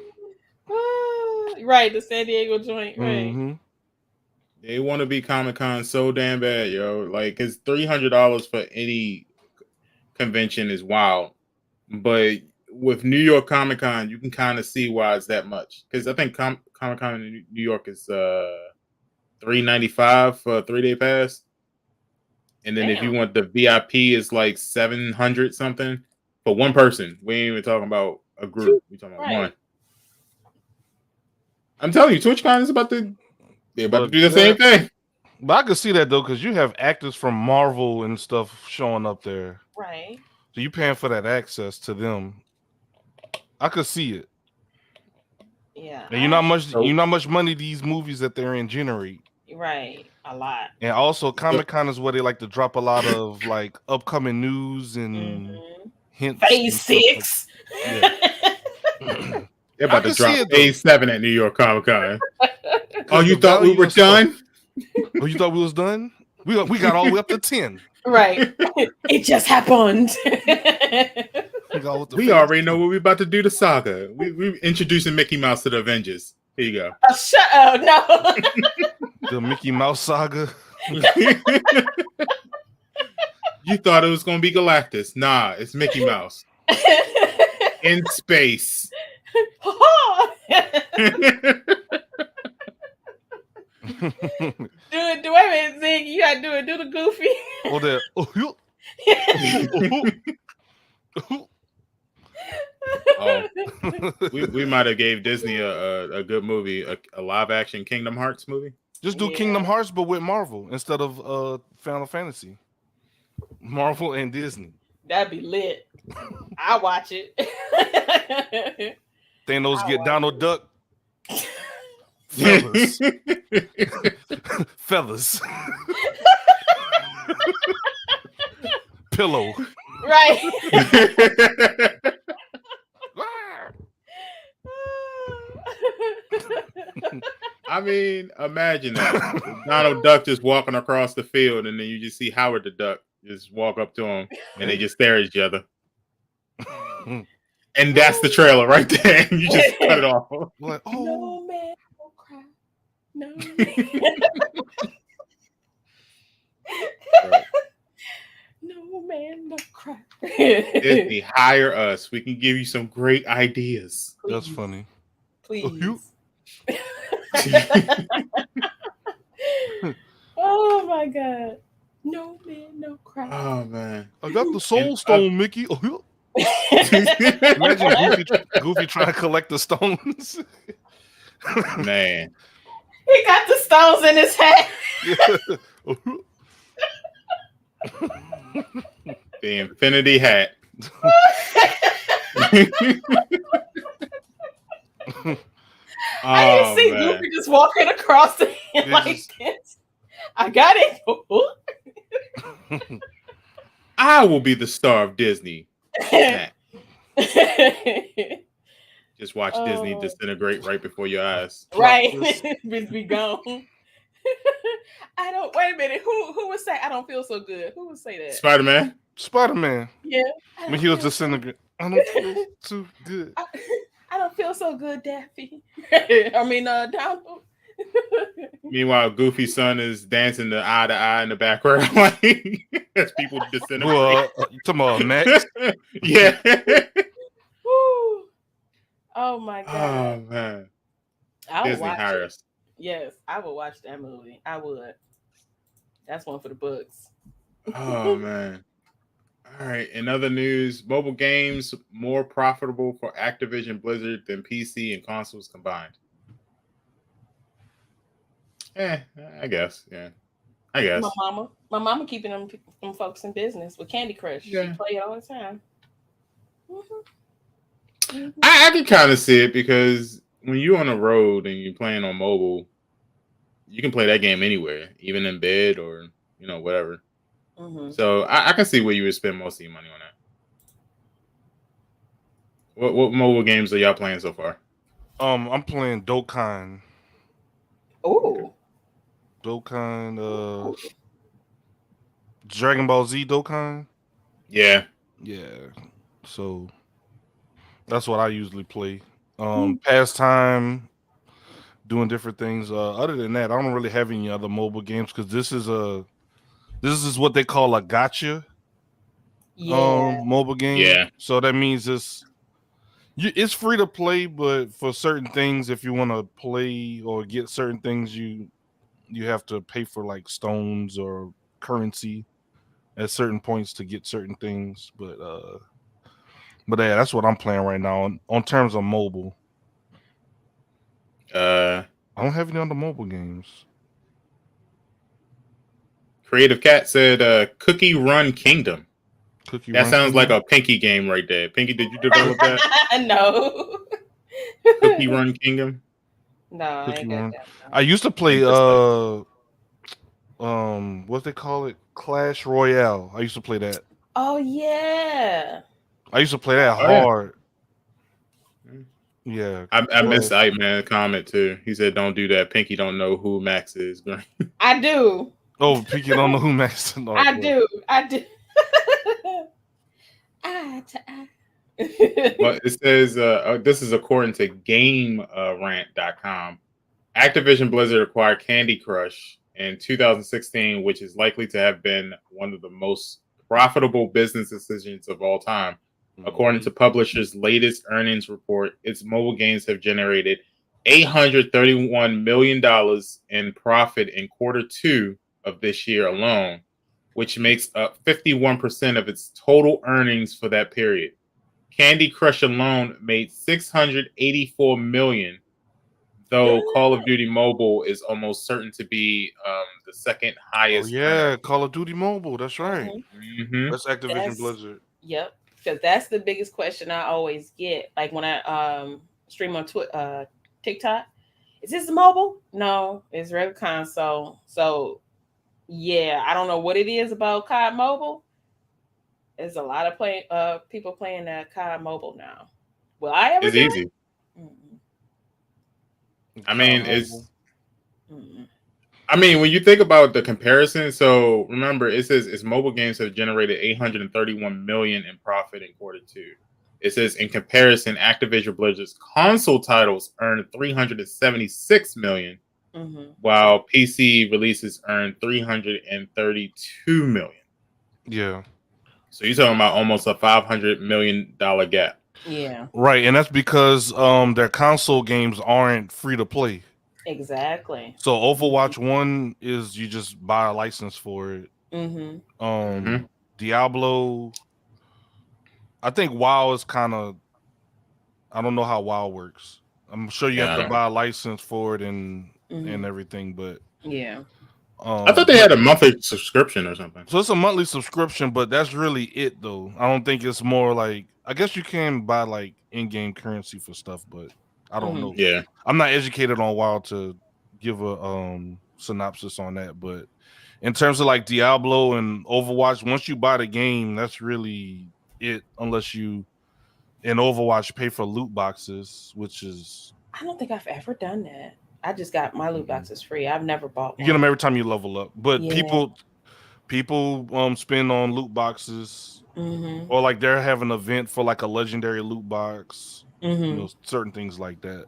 Right, the San Diego joint. Right. Mm-hmm. They want to be Comic Con so damn bad, yo. Like, it's $300 for any convention is wild, but with New York Comic Con, you can kind of see why it's that much. Because I think Comic Con in New York is $395 for a 3-day pass, and then if you want the VIP, is like $700 something for one person. We ain't even talking about a group. We talking about one. I'm telling you, TwitchCon is about to. They're about to do the same thing. But I could see that though, because you have actors from Marvel and stuff showing up there. Right. So you paying for that access to them. I could see it. Yeah. And you know how much money these movies that they're in generate. Right. A lot. And also Comic-Con is where they like to drop a lot of like upcoming news and hints. Phase 6. They're about to drop Phase 7 at New York Comic Con. Oh, you thought we were done? Oh, you thought we was done? We got all the way up to 10. Right. It just happened. We already know what we're about to do to Saga. We're introducing Mickey Mouse to the Avengers. Here you go. Shut up. No. The Mickey Mouse saga. You thought it was going to be Galactus. Nah, it's Mickey Mouse. In space. Do wait a minute, Zig. You gotta do the Goofy. Oh, that. We might have gave Disney a good movie, a live action Kingdom Hearts movie. Just do Kingdom Hearts, but with Marvel instead of Final Fantasy. Marvel and Disney. That'd be lit. I'll watch it. Thanos get Donald Duck. Fellas. Fellas. Pillow. Right. I mean, imagine that. Donald Duck just walking across the field, and then you just see Howard the Duck just walk up to him, and they just stare at each other. And that's the trailer right there. You just cut it off. Like, No man, don't cry. No. No man, no cry. Disney, hire us. We can give you some great ideas. Please. That's funny. Please. Oh my god. No man, no cry. Oh man. I got the Soul Stone, Mickey. Oh, imagine Goofy trying to collect the stones. Man. He got the stones in his head. The infinity hat. I see Goofy just walking across the like this. I got it. I will be the star of Disney. Just watch Disney disintegrate right before your eyes. Right. Just be gone. I don't wait a minute. Who would say I don't feel so good? Who would say that? Spider-Man. Yeah. When he was disintegrating. I don't feel too good. I don't feel so good, Daffy. I mean Donald. Meanwhile, Goofy's son is dancing the eye to eye in the background, like as people disintegrate. You talking about Max? Yeah. Woo. Oh my god. Oh man. Disney hire us. Yes, I would watch that movie. I would. That's one for the books. Oh man. All right. In other news, mobile games more profitable for Activision Blizzard than PC and consoles combined. I guess. Yeah. I guess. My mama keeping them folks in business with Candy Crush. Yeah. She play it all the time. Mm-hmm. Mm-hmm. I can kind of see it because when you're on the road and you're playing on mobile, you can play that game anywhere, even in bed or whatever. Mm-hmm. So I can see where you would spend most of your money on that. What mobile games are y'all playing so far? I'm playing Dokkan. Oh. Dokkan, Dragon Ball Z Dokkan. Yeah. So that's what I usually play. Pastime, doing different things. Other than that, I don't really have any other mobile games because this is what they call a gacha. Mobile game. Yeah. So that means it's free to play, but for certain things, if you want to play or get certain things, you have to pay for like stones or currency at certain points to get certain things. But yeah, that's what I'm playing right now on terms of mobile. I don't have any other mobile games. Creative Cat said Cookie Run Kingdom. That sounds like a Pinky game right there. Pinky, did you develop that? No. Cookie Run Kingdom? No, I ain't got that. I used to play what they call it? Clash Royale. I used to play that. Oh yeah. I used to play that hard. Yeah. I missed Ike Man comment too. He said don't do that. Pinky don't know who Max is. I do. Oh, Pinky don't know who Max is. I do. Well, it says this is according to GameRant.com. Activision Blizzard acquired Candy Crush in 2016, which is likely to have been one of the most profitable business decisions of all time. According to publisher's latest earnings report, its mobile games have generated $831 million in profit in Q2 of this year alone, which makes up 51% of its total earnings for that period. Candy Crush alone made $684 million, though Call of Duty Mobile is almost certain to be the second highest. Call of Duty Mobile. That's right. Mm-hmm. That's Activision Blizzard. Yep, because that's the biggest question I always get. Like when I stream on TikTok, is this mobile? No, it's regular console. So yeah, I don't know what it is about COD Mobile. There's a lot of people playing that COD Mobile now. Will I ever? It's easy. Mm-mm. I mean, I mean, when you think about the comparison, so remember, it says its mobile games have generated $831 million in profit in Q2. It says in comparison, Activision Blizzard's console titles earned $376 million, while PC releases earned 332 million. Yeah. So you're talking about almost a $500 million gap. Yeah. Right, and that's because their console games aren't free to play. Exactly. So Overwatch 1 is you just buy a license for it. Diablo, I think WoW is kind of, I don't know how WoW works. I'm sure you have to buy a license for it and everything, but yeah. I thought they had a monthly subscription or something. So it's a monthly subscription, but that's really it, though. I don't think it's more like, I guess you can buy like in-game currency for stuff, but I don't know. Yeah, I'm not educated on WoW to give a synopsis on that, but in terms of like Diablo and Overwatch, once you buy the game, that's really it. Unless you in Overwatch pay for loot boxes, which is, I don't think I've ever done that. I just got my loot boxes free. I've never bought one. You get them every time you level up, but people spend on loot boxes, or like they're having an event for like a legendary loot box, you know, certain things like that.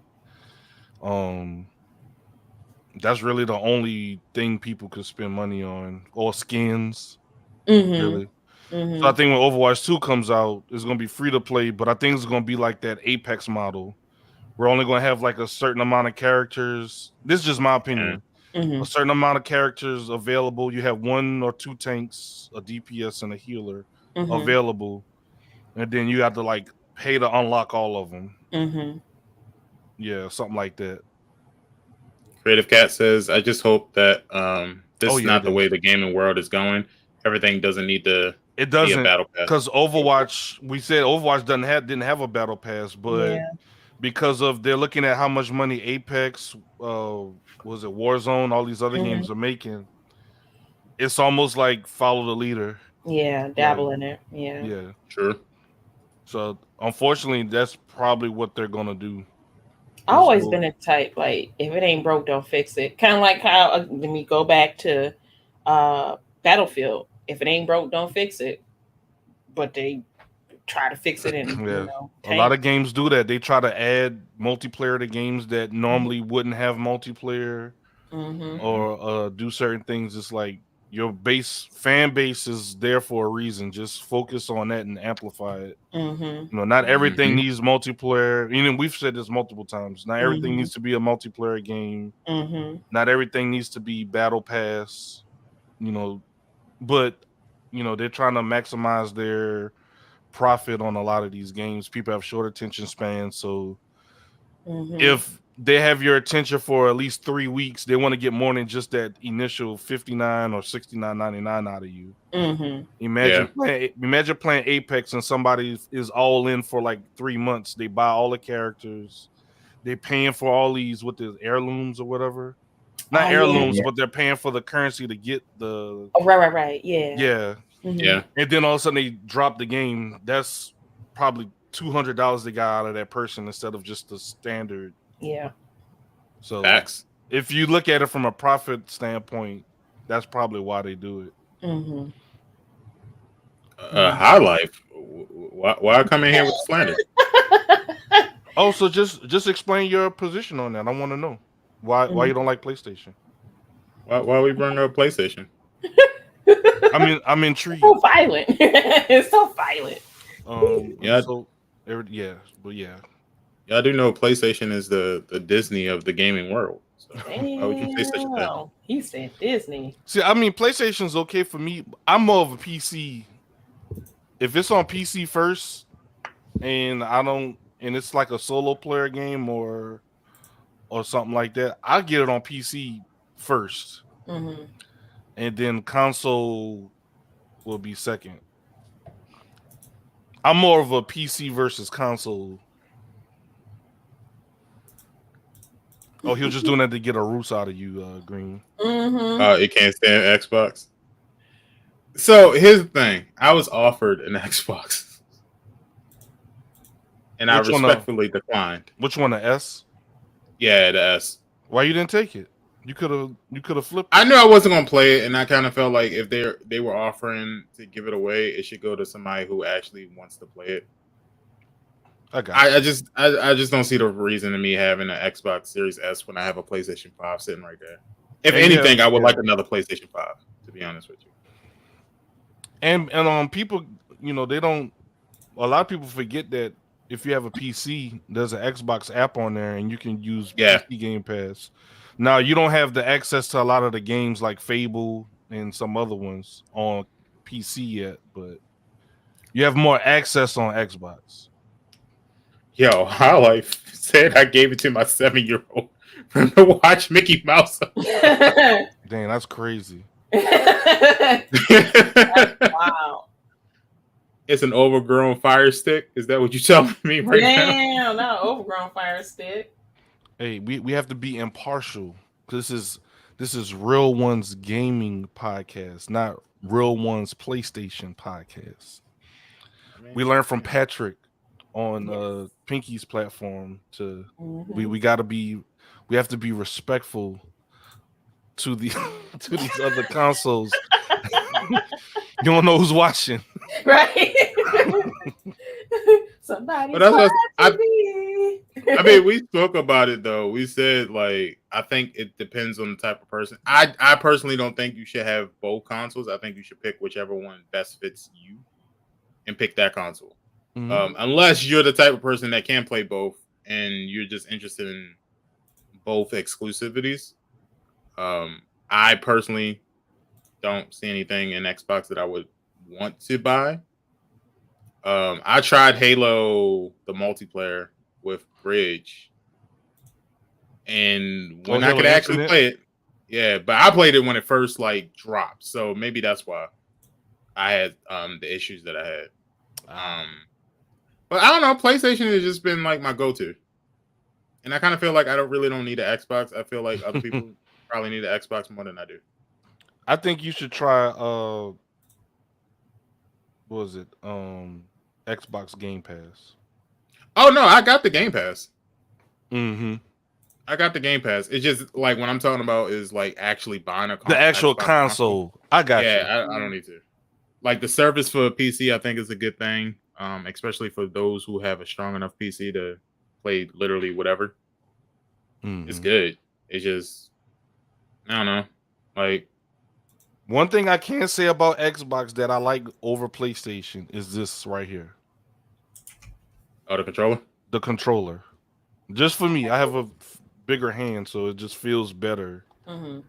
That's really the only thing people could spend money on, or skins. Really. So I think when Overwatch 2 comes out, it's gonna be free to play, but I think it's gonna be like that Apex model. We're only gonna have like a certain amount of characters. This is just my opinion. A certain amount of characters available. You have 1 or 2 tanks, a DPS, and a healer available, and then you have to like pay to unlock all of them. Yeah, something like that. Creative Cat says, "I just hope that this is not the way the gaming world is going. Everything doesn't need to. It doesn't, be a battle pass, because Overwatch. We said Overwatch didn't have a battle pass, but because of they're looking at how much money Apex, was it Warzone, all these other games are making. It's almost like follow the leader. Yeah, dabble in it. Yeah. Yeah. Sure. So unfortunately, that's probably what they're gonna do. I've always been a type, like, if it ain't broke, don't fix it. Kind of like how let me go back to Battlefield. If it ain't broke, don't fix it. But they try to fix it, and you know, a lot of games do that. They try to add multiplayer to games that normally wouldn't have multiplayer, or do certain things. It's like your fan base is there for a reason. Just focus on that and amplify it. You know, not everything needs multiplayer. You know, we've said this multiple times. Not everything needs to be a multiplayer game. Not everything needs to be battle pass. You know, but you know, they're trying to maximize their profit on a lot of these games. People have short attention spans, so if they have your attention for at least 3 weeks, they want to get more than just that initial $59 or $69.99 out of you. Imagine playing Apex and somebody is all in for like 3 months. They buy all the characters, they paying for all these heirlooms or whatever. Not heirlooms, but they're paying for the currency to get the right. Yeah. And then all of a sudden they drop the game. That's probably $200 they got out of that person instead of just the standard. Yeah. So if you look at it from a profit standpoint, that's probably why they do it. High Life. Why come in here with the slander? Oh, so just explain your position on that. I want to know why you don't like PlayStation. Why we bring up PlayStation? I'm intrigued. So violent. It's so violent. I do know PlayStation is the Disney of the gaming world. So why would you say such a thing? He said Disney. See, I mean, PlayStation's okay for me. I'm more of a PC. If it's on PC first, and it's like a solo player game or something like that, I'll get it on PC first, and then console will be second. I'm more of a PC versus console. Oh, he was just doing that to get a roost out of you, Green. It can't stand Xbox. So here's the thing: I was offered an Xbox, and I respectfully declined. Which one, the S? Yeah, the S. Why you didn't take it? You could have flipped. I knew I wasn't gonna play it, and I kind of felt like if they were offering to give it away, it should go to somebody who actually wants to play it. I just don't see the reason to me having an Xbox Series S when I have a PlayStation 5 sitting right there. If anything, I would like another PlayStation 5, to be honest with you. And people, they don't. A lot of people forget that if you have a PC, there's an Xbox app on there, and you can use PC Game Pass. Now you don't have the access to a lot of the games like Fable and some other ones on PC yet, but you have more access on Xbox. Yo, I said I gave it to my 7-year-old to watch Mickey Mouse. Dang, that's crazy. Wow. It's an overgrown Fire Stick. Is that what you're telling me right now? Damn, not an overgrown Fire Stick. Hey, we have to be impartial. This is Real One's gaming podcast, not Real One's PlayStation podcast. We learned from Patrick on Pinky's platform to we have to be respectful to the to these other consoles. You don't know who's watching, right? Somebody. I mean, we spoke about it though. We said I think it depends on the type of person. I personally don't think you should have both consoles. I think you should pick whichever one best fits you and pick that console. Unless you're the type of person that can play both and you're just interested in both exclusivities. I personally don't see anything in Xbox that I would want to buy. I tried Halo, the multiplayer with Bridge, and when I could actually play it, but I played it when it first dropped, so maybe that's why I had the issues that I had. But I don't know. PlayStation has just been my go-to, and I kind of feel like I don't need an Xbox. I feel like other people probably need an Xbox more than I do. I think you should try what was it? Xbox Game Pass. Oh no, I got the Game Pass. I got the Game Pass. It's just what I'm talking about is actually buying the actual console. I got you. Yeah, I don't need to. The service for PC, I think is a good thing. Especially for those who have a strong enough PC to play literally whatever. It's good. It's just I don't know. One thing I can say about Xbox that I like over PlayStation is this right here. Oh, the controller? The controller. Just for me, I have a bigger hand, so it just feels better on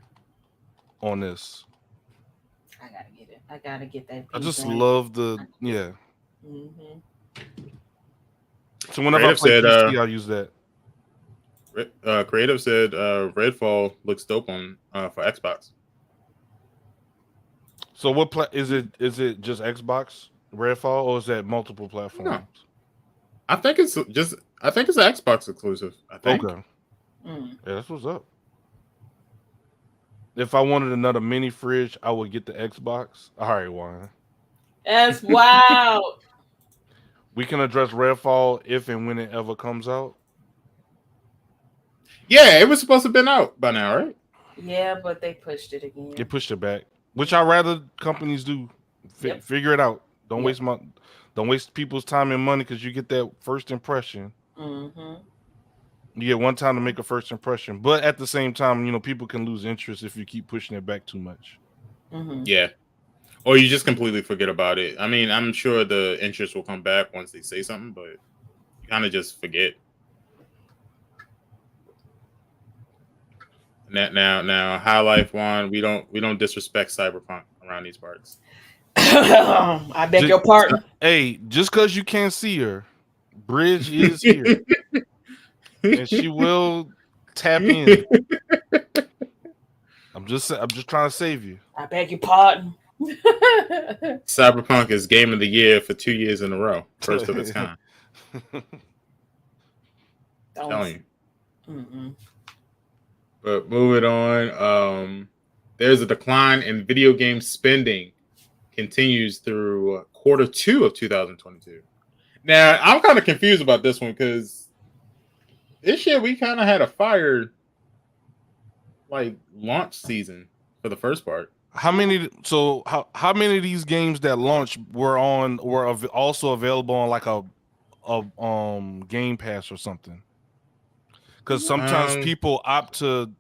this. I gotta get it. I gotta get that. I just love the So whenever Creative I play PC, I'll use that. Creative said Redfall looks dope on for Xbox. So what is it? Is it just Xbox Redfall, or is that multiple platforms? No. I think it's an Xbox exclusive. I think. Okay. Yeah, that's what's up. If I wanted another mini fridge, I would get the Xbox. All right, Juan. That's wild. We can address Redfall if and when it ever comes out. Yeah, it was supposed to have been out by now, right? Yeah, but they pushed it again. They pushed it back, which I'd rather companies do. Figure it out. Don't waste people's time and money because you get that first impression. You get one time to make a first impression, but at the same time, people can lose interest if you keep pushing it back too much. Yeah. Or you just completely forget about it. I mean, I'm sure the interest will come back once they say something, but you kind of just forget. Now, High Life One, we don't disrespect Cyberpunk around these parts. I beg your pardon. Hey, just because you can't see her, Bridge is here, and she will tap in. I'm just trying to save you. I beg your pardon. Cyberpunk is Game of the Year for 2 years in a row, first of its kind. Telling you. But moving on, there's a decline in video game spending continues through Q2 of 2022. Now, I'm kind of confused about this one because this year we kind of had a fire launch season for the first part. How many of these games that launched were also available on Game Pass or something. Because sometimes people opt to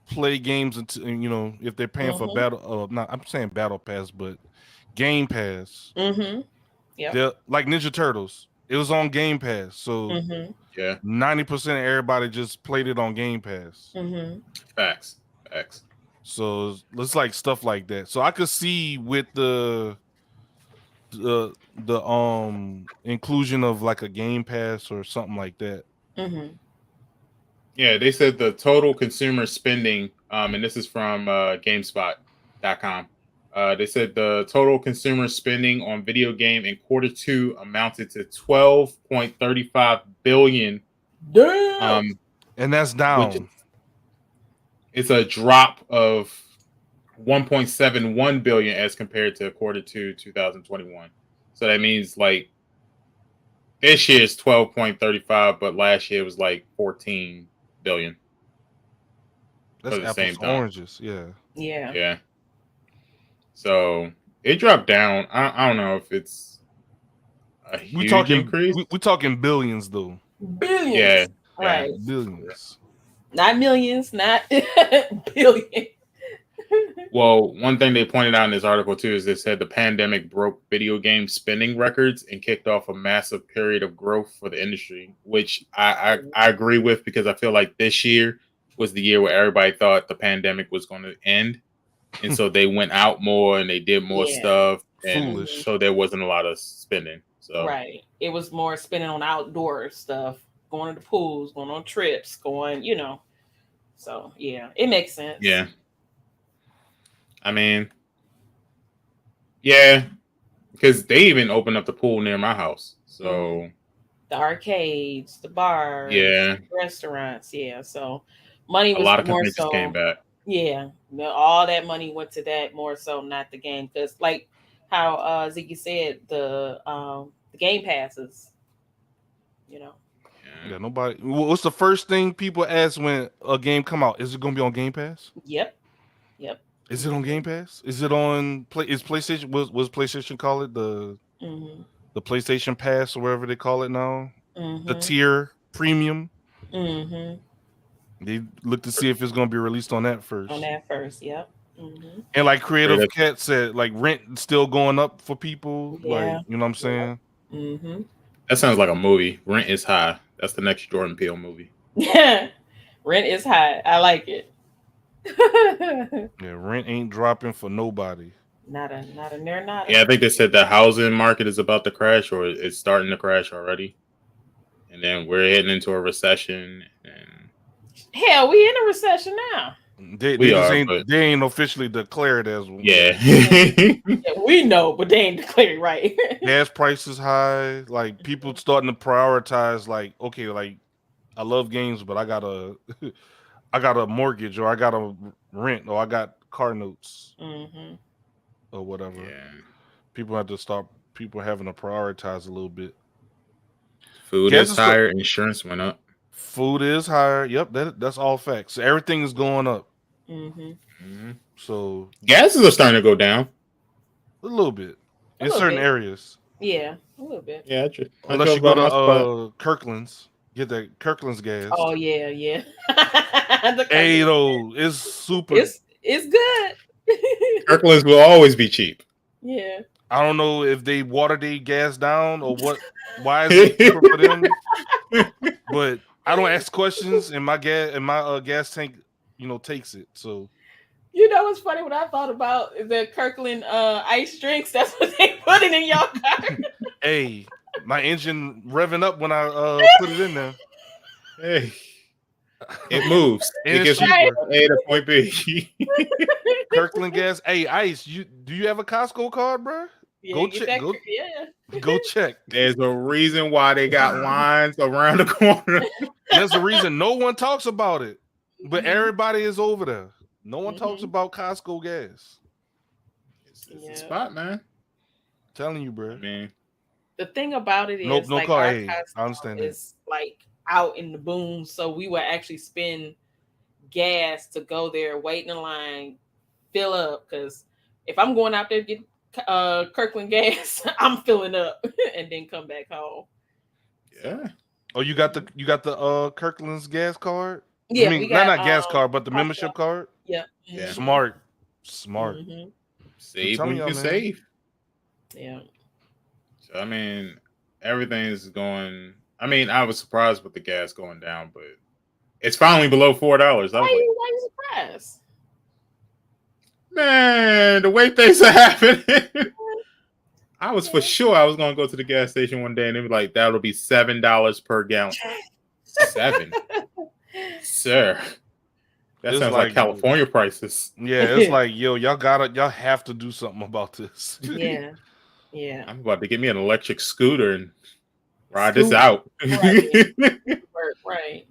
play games until, if they're paying for I'm saying Battle Pass, but Game Pass. Yeah. Like Ninja Turtles. It was on Game Pass. So 90% of everybody just played it on Game Pass. Facts. So it's like stuff like that. So I could see with the inclusion of like a Game Pass or something like that. Yeah, they said the total consumer spending, and this is from GameSpot.com. They said the total consumer spending on video game in Q2 amounted to $12.35 billion. Damn. And that's down. It's a drop of $1.71 billion as compared to Q2 2021. So that means like this year is 12.35, but last year was like 14 billion. That's apples to oranges, yeah. So it dropped down. I don't know if it's a huge increase. We're talking billions, though. Billions, yeah, right? Billions, not millions, not billion. Well, one thing they pointed out in this article too is they said the pandemic broke video game spending records and kicked off a massive period of growth for the industry, which I agree with, because I feel like this year was the year where everybody thought the pandemic was going to end, and so they went out more and they did more stuff, and so there wasn't a lot of spending. So it was more spending on outdoor stuff, going to the pools, going on trips, going, So it makes sense. Yeah. I mean, yeah, because they even opened up the pool near my house. So the arcades, the bars, restaurants, So money was a lot of more companies so came back. Yeah, all that money went to that more so, not the game. Because like how Ziggy said, the Game Passes, Yeah, nobody. What's the first thing people ask when a game come out? Is it going to be on Game Pass? Yep. Is it on Game Pass? Is it on Is PlayStation? Was PlayStation call it the PlayStation Pass or whatever they call it now? The tier premium. They look to see if it's going to be released on that first. Yep. And like Creative Cat said, like rent still going up for people. Like, you know what I'm saying? That sounds like a movie. Rent is high. That's the next Jordan Peele movie. Yeah, rent is high. I like it. Yeah, rent ain't dropping for nobody. Not a near not. Yeah, I think they said the housing market is about to crash, or it's starting to crash already, and then we're heading into a recession. And hell, we in a recession now. They ain't officially declared as one. Yeah. We know, but they ain't declared right. Gas prices high, like people starting to prioritize, like, okay, like I love games, but I got a mortgage, or I got a rent, or I got car notes, or whatever. Yeah. People have to start. People having to prioritize a little bit. Food is higher. Insurance went up. Food is higher. Yep, that's all facts. Everything is going up. So gases are starting to go down a little bit in certain areas. Yeah, a little bit. Yeah, unless you go to Kirkland's, get that Kirkland's gas. Oh yeah. Hey, though, it's super. It's good. Kirkland's will always be cheap. Yeah. I don't know if they water their gas down or what. Why is it cheaper for them? But I don't ask questions, and my gas tank, takes it. So what's funny? What I thought about the Kirkland ice drinks. That's what they put in your car. Hey, my engine revving up when I put it in there. Hey, it moves. It gets from A to point B. Kirkland gas. Hey, Ice, do you have a Costco card, bro? Yeah, go check. Go check. There's a reason why they got lines around the corner. There's a reason no one talks about it, but everybody is over there. No one talks about Costco gas. It's a spot, man. I'm telling you, bro. Man. The thing about it is, no like, car. our Hey, I understand is like out in the boom, so we would actually spend gas to go there, wait in line, fill up. Because if I'm going out there to get Kirkland Gas. I'm filling up and then come back home. Yeah. Oh, you got the Kirkland's gas card? Yeah, I mean, we got, not gas card, but the membership card. Yeah. Yeah. Smart. Mm-hmm. Save when you can save. Yeah. So, I mean, everything's going. I mean, I was surprised with the gas going down, but it's finally below $4. Why you surprised? Man, the way things are happening. I was for sure I was gonna go to the gas station one day and they were like, that'll be $7 per gallon. 7, sir. That sounds like California prices. Yeah, it's like, yo, y'all have to do something about this. Yeah. Yeah. I'm about to get me an electric scooter and ride this out. Right.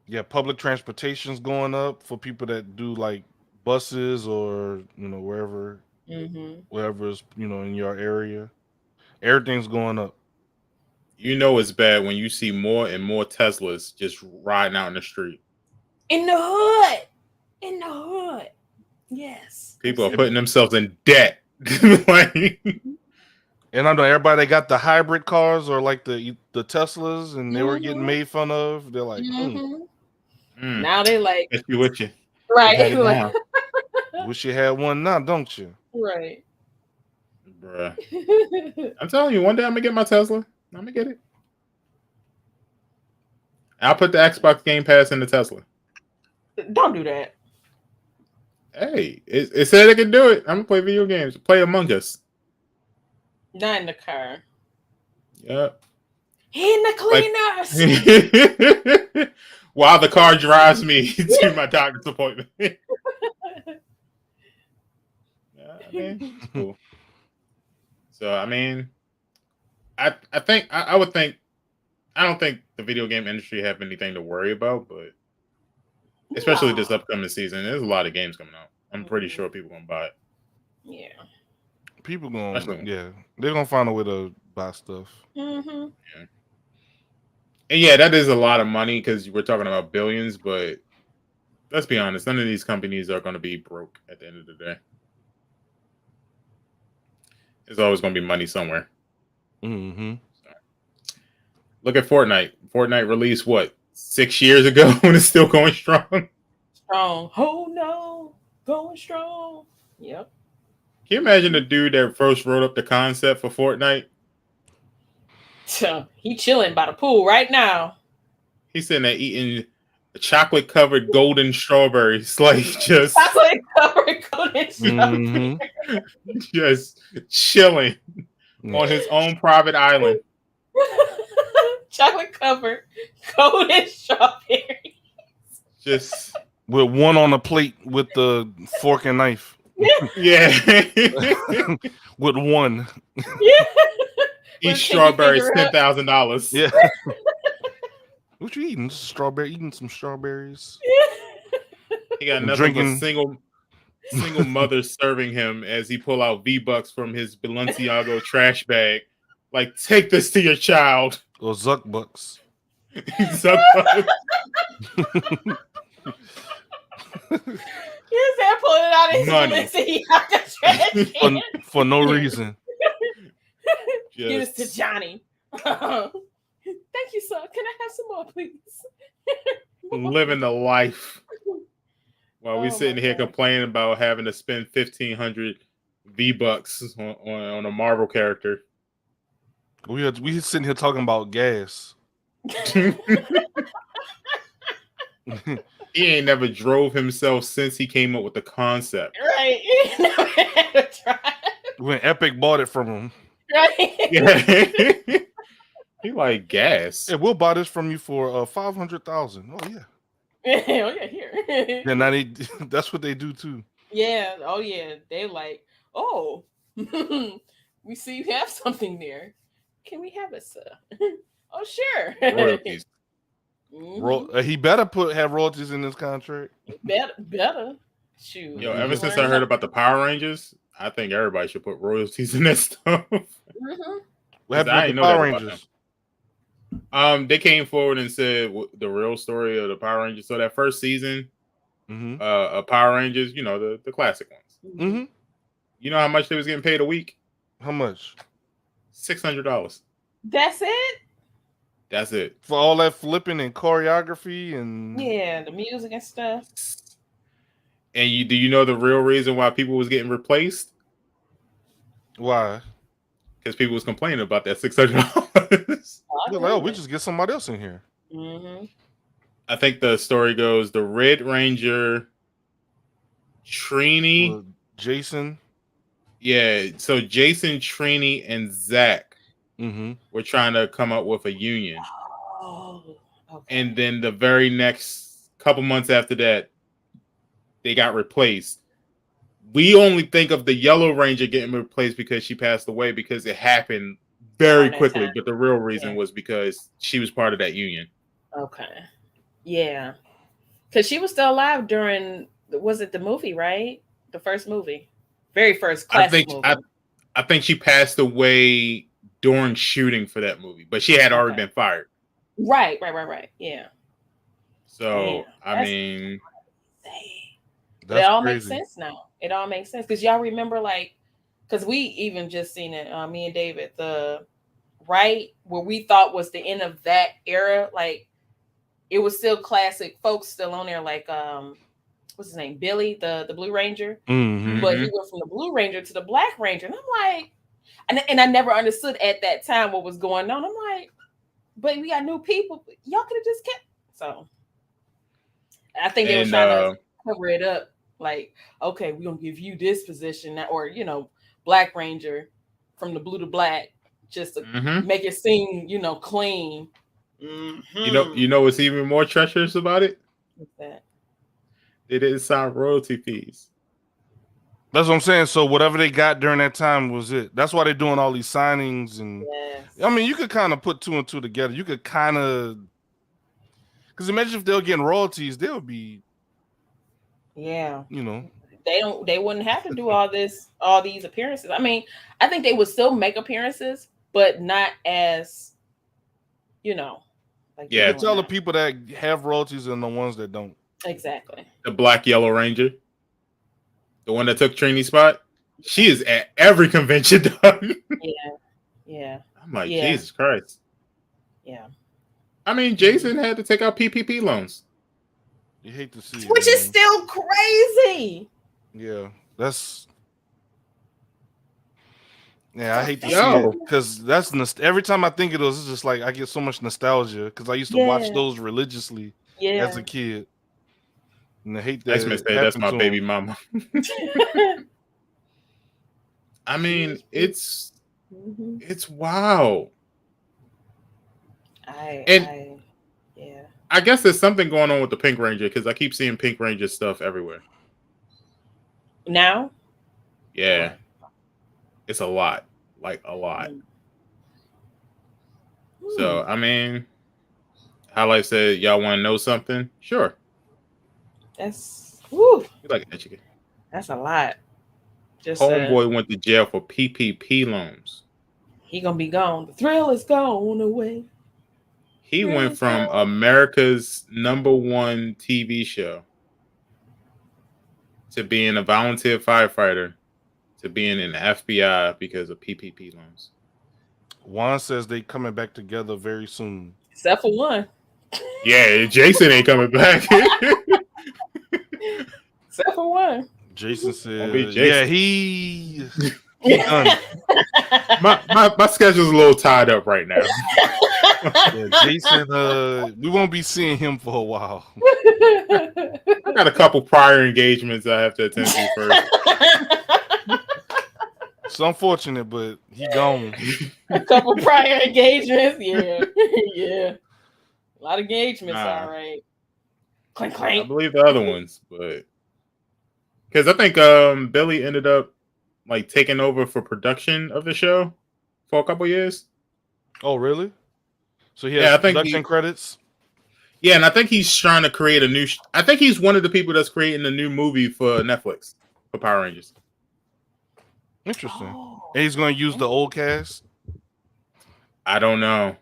Yeah, public transportation's going up for people that do like buses or wherever is in your area. Everything's going up. It's bad when you see more and more Teslas just riding out in the street. In the hood. Yes. People are putting themselves in debt. And I know everybody got the hybrid cars or like the Teslas, and they were getting made fun of. They're like, now they like, it's you with you, right? Like, wish you had one now, don't you? Right, bruh. I'm telling you, one day I'm gonna get my Tesla. I'm gonna get it. I'll put the Xbox Game Pass in the Tesla. Don't do that. Hey, it said it can do it. I'm gonna play video games. Play Among Us. Not in the car. Yep. In the cleaners. While the car drives me to my doctor's appointment. Yeah, I mean, it's cool. So I mean, I think I would think I don't think the video game industry have anything to worry about, but especially this upcoming season, there's a lot of games coming out. I'm pretty sure people gonna buy it. Yeah. People they're gonna find a way to buy stuff. Mm-hmm. Yeah. And yeah, that is a lot of money because we're talking about billions, but let's be honest, none of these companies are going to be broke at the end of the day. There's always going to be money somewhere. Mm-hmm. So, look at Fortnite. Fortnite released 6 years ago and it's still going strong. Strong. Oh no, going strong. Yep. Can you imagine the dude that first wrote up the concept for Fortnite? He chilling by the pool right now. He's sitting there eating chocolate-covered golden strawberries, like just chocolate-covered golden strawberries, just chilling on his own private island. Chocolate-covered golden strawberries, just with one on a plate with the fork and knife. Yeah, with one. Yeah. Each strawberry is $10,000. Yeah. What you eating? Eating some strawberries. He got nothing but single mother serving him as he pull out V-Bucks from his Balenciaga trash bag. Like, take this to your child. Or Zuckbucks. Zuckbucks. He said pulling it out of his Balenciaga trash can. For no reason. Give this to Johnny. Thank you, sir. Can I have some more, please? Living the life while we sitting here complaining about having to spend 1,500 V-Bucks on a Marvel character. We sitting here talking about gas. He ain't never drove himself since he came up with the concept. Right. He never had to try. When Epic bought it from him. Right. Yeah. He like gas. Yeah, we'll buy this from you for $500,000. Oh yeah. Oh yeah, here. And now that's what they do too. Yeah. Oh yeah. They like, oh, we see you have something there. Can we have it, sir? Oh sure. Royalties. He better have royalties in this contract. Better. Shoot. Yo, ever since I heard about the Power Rangers, I think everybody should put royalties in that stuff. What happened with the Power Rangers? They came forward and said the real story of the Power Rangers. So that first season, Power Rangers, the classic ones. Mm-hmm. You know how much they was getting paid a week? How much? $600. That's it? That's it. For all that flipping and choreography and Yeah, the music and stuff. And do you know the real reason why people was getting replaced? Why? Because people was complaining about that $600. They're like, oh, we just get somebody else in here. Mm-hmm. I think the story goes the Red Ranger, Trini, Jason. Yeah, so Jason, Trini, and Zach were trying to come up with a union. Oh, okay. And then the very next couple months after that, they got replaced. We only think of the Yellow Ranger getting replaced because she passed away because it happened very quickly. But the real reason was because she was part of that union. Okay. Yeah. Because she was still alive during, was it the movie, right? The first movie. Very first classic movie. I think she passed away during shooting for that movie, but she had already been fired. Right. Yeah. So, I mean... It all makes sense now. It all makes sense. Because y'all remember, like, because we even just seen it, me and David, where we thought was the end of that era, like, it was still classic. Folks still on there, like, what's his name? Billy, the Blue Ranger. Mm-hmm. But he went from the Blue Ranger to the Black Ranger. And I'm like, and I never understood at that time what was going on. I'm like, but we got new people. Y'all could have just kept. So I think they were trying to cover it up. Like, okay, we're going to give you this position, or, Black Ranger from the blue to black, just to make it seem, clean. Mm-hmm. You know what's even more treacherous about it? What's that? They didn't sign royalty fees. That's what I'm saying. So whatever they got during that time was it. That's why they're doing all these signings. And I mean, you could kind of put two and two together. You could kind of, because imagine if they were getting royalties, they would be, they wouldn't have to do all these appearances. I mean, I think they would still make appearances, but not as, like tell the people that have royalties and the ones that don't. Exactly. The Black Yellow Ranger, the one that took Trini's spot, she is at every convention done. Yeah. I'm like, Jesus Christ. Yeah. I mean, Jason had to take out PPP loans. You hate to see it, which is still crazy. Yeah, I hate to see it because that's every time I think of those, it's just like I get so much nostalgia because I used to watch those religiously as a kid, and I hate that. That's my baby mama. I mean, it's wow. I guess there's something going on with the Pink Ranger because I keep seeing Pink Ranger stuff everywhere. Now? Yeah. It's a lot. Like, a lot. So, I mean, Highlight said, y'all want to know something? Sure. That's... You like that chicken? That's a lot. Just Homeboy went to jail for PPP loans. He gonna be gone. The thrill is gone away. He went from America's #1 TV show to being a volunteer firefighter to being in the FBI because of PPP loans. Juan says they coming back together very soon. Except for one. Yeah, Jason ain't coming back. Except for one. Jason said, yeah, he done. my schedule's a little tied up right now. Jason, we won't be seeing him for a while. I got a couple prior engagements I have to attend to first. It's unfortunate, but he gone. A couple prior engagements, yeah. A lot of engagements, all right. Clink, clink. I believe the other ones, but because I think Billy ended up like taking over for production of the show for a couple years. Oh, really? So he has production credits? Yeah, and I think he's trying to create a new... I think he's one of the people that's creating a new movie for Netflix for Power Rangers. Interesting. And he's going to use the old cast? I don't know.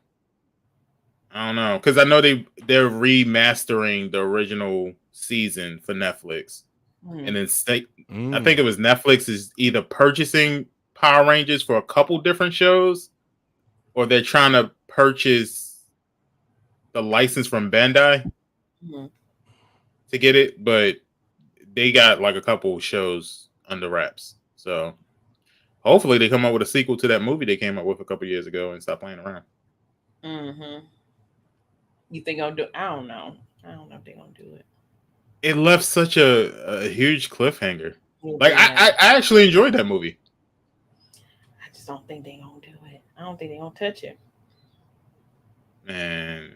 Because I know they're remastering the original season for Netflix. And then I think it was Netflix is either purchasing Power Rangers for a couple different shows, or they're trying to purchase the license from Bandai to get it, but they got like a couple shows under wraps. So hopefully they come up with a sequel to that movie they came up with a couple years ago and stop playing around. You think I'll do? I don't know. I don't know if they're gonna do it. It left such a huge cliffhanger. Like I actually enjoyed that movie. I just don't think they're gonna do it. I don't think they're gonna touch it. Man,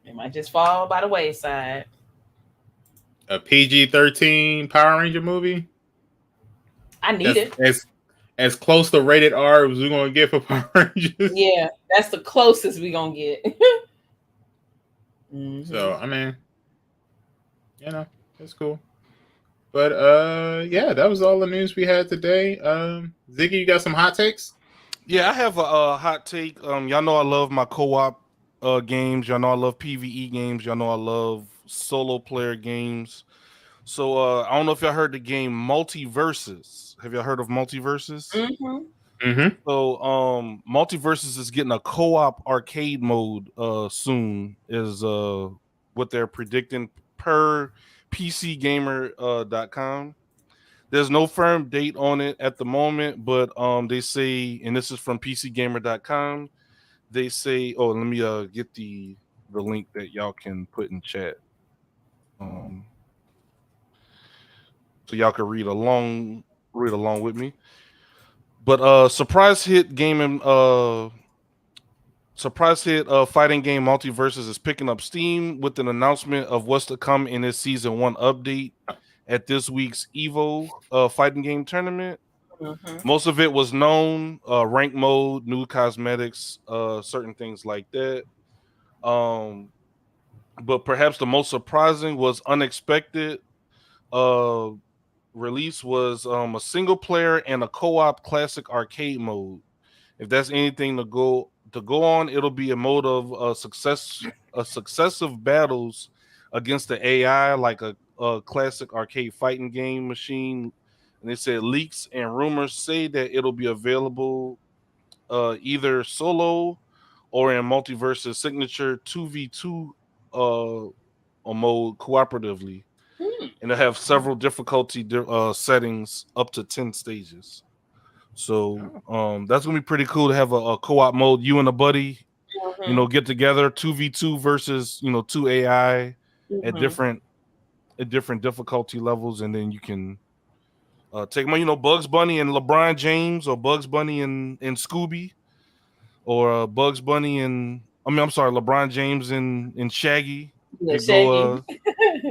it might just fall by the wayside. A PG-13 Power Ranger movie. I need it. As close to rated R as we're gonna get for Power Rangers. Yeah, that's the closest we're gonna get. So I mean, you know, that's cool. But yeah, that was all the news we had today. Ziggy, you got some hot takes? Yeah, I have a hot take. Y'all know I love my co-op games. Y'all know I love PvE games. Y'all know I love solo player games. So I don't know if y'all heard the game Multiverses. Have y'all heard of Multiverses? So Multiverses is getting a co-op arcade mode soon, is what they're predicting per PCGamer.com. There's no firm date on it at the moment, but they say, and this is from PCGamer.com, they say, oh, let me get the link that y'all can put in chat. So y'all can read along with me. But surprise hit fighting game Multiverses is picking up steam with an announcement of what's to come in this season 1 update at this week's Evo fighting game tournament. Most of it was known, rank mode, new cosmetics, certain things like that. But perhaps the most surprising was unexpected release was a single player and a co-op classic arcade mode. If that's anything to go on, it'll be a mode of successive battles against the AI, like a classic arcade fighting game machine. And they said leaks and rumors say that it'll be available either solo or in Multiverse's signature 2v2 mode cooperatively. And they have several difficulty settings up to 10 stages. So that's gonna be pretty cool to have a co-op mode. You and a buddy, get together 2v2 versus 2 AI at different difficulty levels, and then you can take my Bugs Bunny and LeBron James, or Bugs Bunny and Scooby, or Bugs Bunny and LeBron James and Shaggy. Yeah, Shaggy.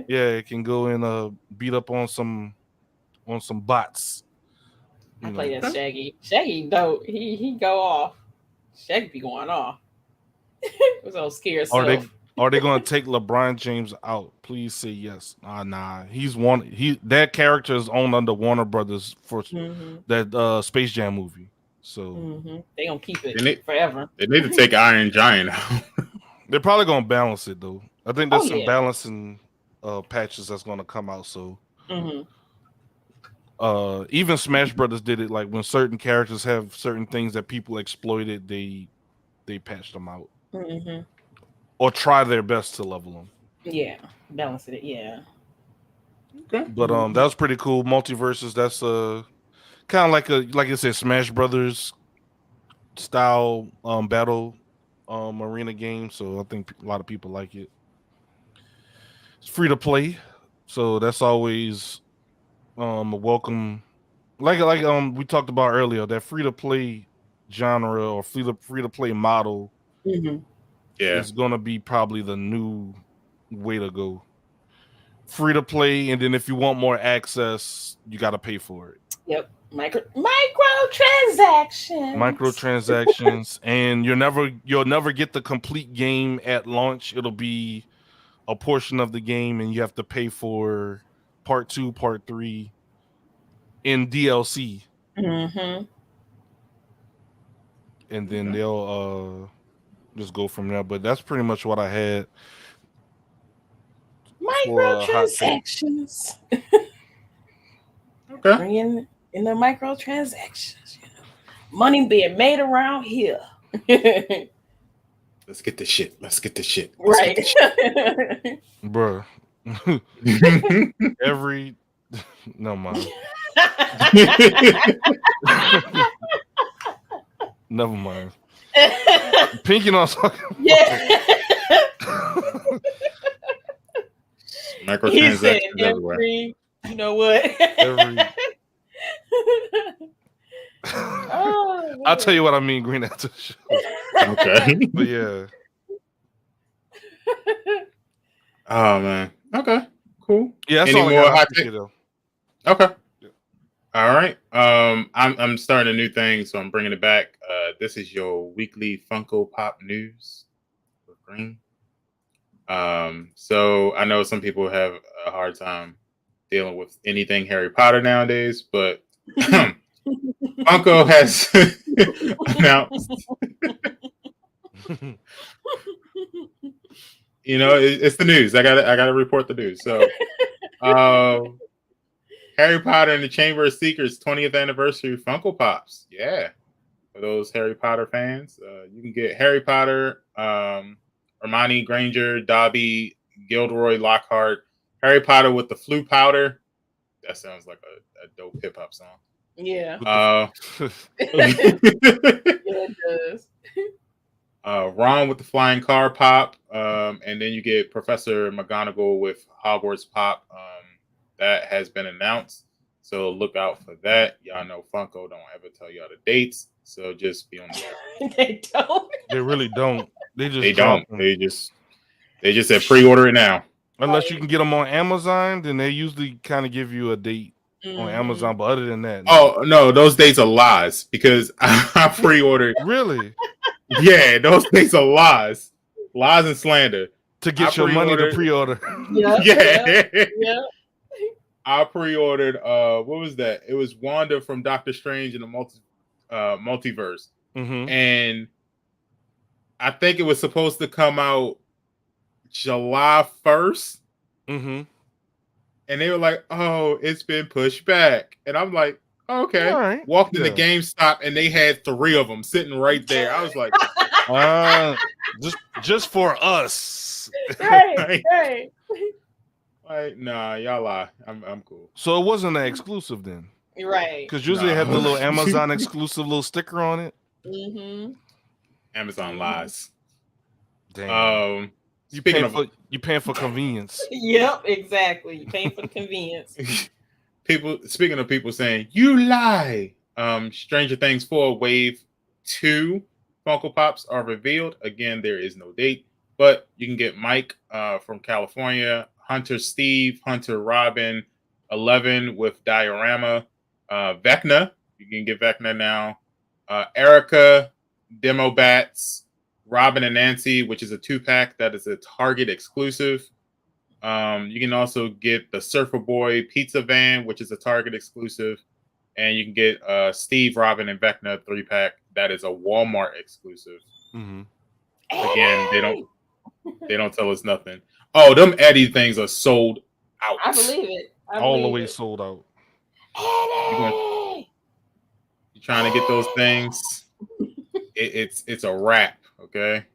It can go and beat up on some bots. I play that Shaggy. Shaggy dope. He go off. Shaggy be going off. Was all scared. Are they going to take LeBron James out? Please say yes. Nah. That character is owned under Warner Brothers for that Space Jam movie. So they gonna keep it forever. They need to take Iron Giant out. They're probably gonna balance it though. I think there's some balancing patches that's gonna come out. So even Smash Brothers did it. Like when certain characters have certain things that people exploited, they patched them out. Or try their best to level them. Yeah, balance it. Yeah. Okay. But that was pretty cool. Multiverses. That's kind of like I said, Smash Brothers style battle arena game. So I think a lot of people like it. It's free to play, so that's always a welcome. Like we talked about earlier, that free to play genre or free to play model. It's gonna be probably the new way to go. Free to play, and then if you want more access, you got to pay for it. Yep, microtransactions, and you'll never get the complete game at launch. It'll be a portion of the game, and you have to pay for part 2, part 3 in DLC. And then they'll just go from there. But that's pretty much what I had. Microtransactions. Okay. Bring in the microtransactions. Money being made around here. Let's get this shit. Right. Bruh. Every no mind. Never mind. Pinky on talking. Yeah. He said everywhere. you know what? Oh, I'll tell you what I mean, Green, after the show. Okay. But yeah. Oh man. Okay. Cool. Yeah, that's Any all more I got hot take? though. Okay. Yeah. All right. I'm starting a new thing, so I'm bringing it back. This is your weekly Funko Pop news with Green. So I know some people have a hard time dealing with anything Harry Potter nowadays, but Funko has announced. You know, it's the news. I gotta report the news. So, Harry Potter and the Chamber of Secrets 20th anniversary Funko Pops. Yeah, for those Harry Potter fans, you can get Harry Potter, Hermione Granger, Dobby, Gilderoy Lockhart, Harry Potter with the Floo powder. That sounds like a dope hip hop song. Yeah. It does. Ron with the flying car pop, and then you get Professor McGonagall with Hogwarts pop. That has been announced, so look out for that. Y'all know Funko don't ever tell y'all the dates, so just be on the They don't. They really don't. They don't. They just said pre-order it now. Unless you can get them on Amazon, then they usually kind of give you a date on Amazon. But other than that, oh no, those dates are lies because I pre-ordered. Really? Yeah, those dates are lies and slander. To get your money to pre-order. Yeah. I pre-ordered. What was that? It was Wanda from Doctor Strange in the multiverse, and I think it was supposed to come out July 1st. And they were like, "Oh, it's been pushed back," and I'm like, "Okay." All right. Walked into GameStop and they had 3 of them sitting right there. I was like, just for us, right. Like, nah, y'all lie. I'm cool. So it wasn't an exclusive then, right? Because usually they have the little Amazon exclusive little sticker on it. Amazon lies. Damn. You paying for convenience. Yep, exactly. You paying for the convenience. Speaking of people saying you lie, Stranger Things 4 Wave 2 Funko Pops are revealed. Again, there is no date, but you can get Mike from California, Hunter Steve, Hunter Robin, 11 with diorama, Vecna. You can get Vecna now. Erica, Demo Bats, Robin and Nancy, which is a 2-pack that is a Target exclusive. You can also get the Surfer Boy Pizza Van, which is a Target exclusive, and you can get Steve, Robin, and Vecna 3-pack that is a Walmart exclusive. Again, they don't tell us nothing. Oh, them Eddie things are sold out. I believe it. All the way sold out. Eddie! You trying to get those things? It's a wrap. Okay.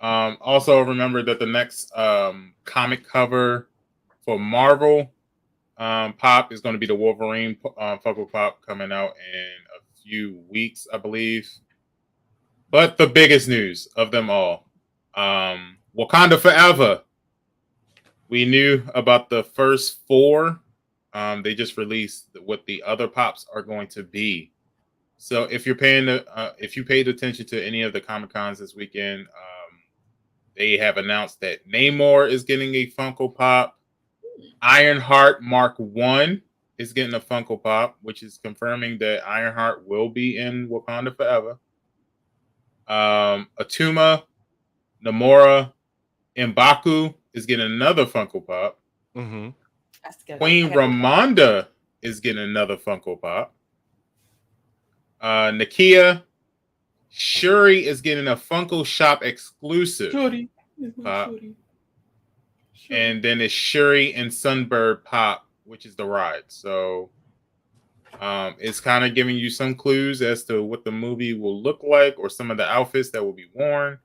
Also remember that the next comic cover for Marvel Pop is going to be the Wolverine Funko Pop coming out in a few weeks, I believe. But the biggest news of them all, Wakanda Forever. We knew about the first 4. They just released what the other pops are going to be. So if you paid attention to any of the Comic Cons this weekend, they have announced that Namor is getting a Funko Pop. Ironheart Mark 1 is getting a Funko Pop, which is confirming that Ironheart will be in Wakanda Forever. Atuma, Namora, M'Baku is getting another Funko Pop. Queen Ramonda is getting another Funko Pop. Nakia, Shuri is getting a Funko Shop exclusive pop. And then it's Shuri and Sunbird Pop, which is the ride. So It's kind of giving you some clues as to what the movie will look like or some of the outfits that will be worn.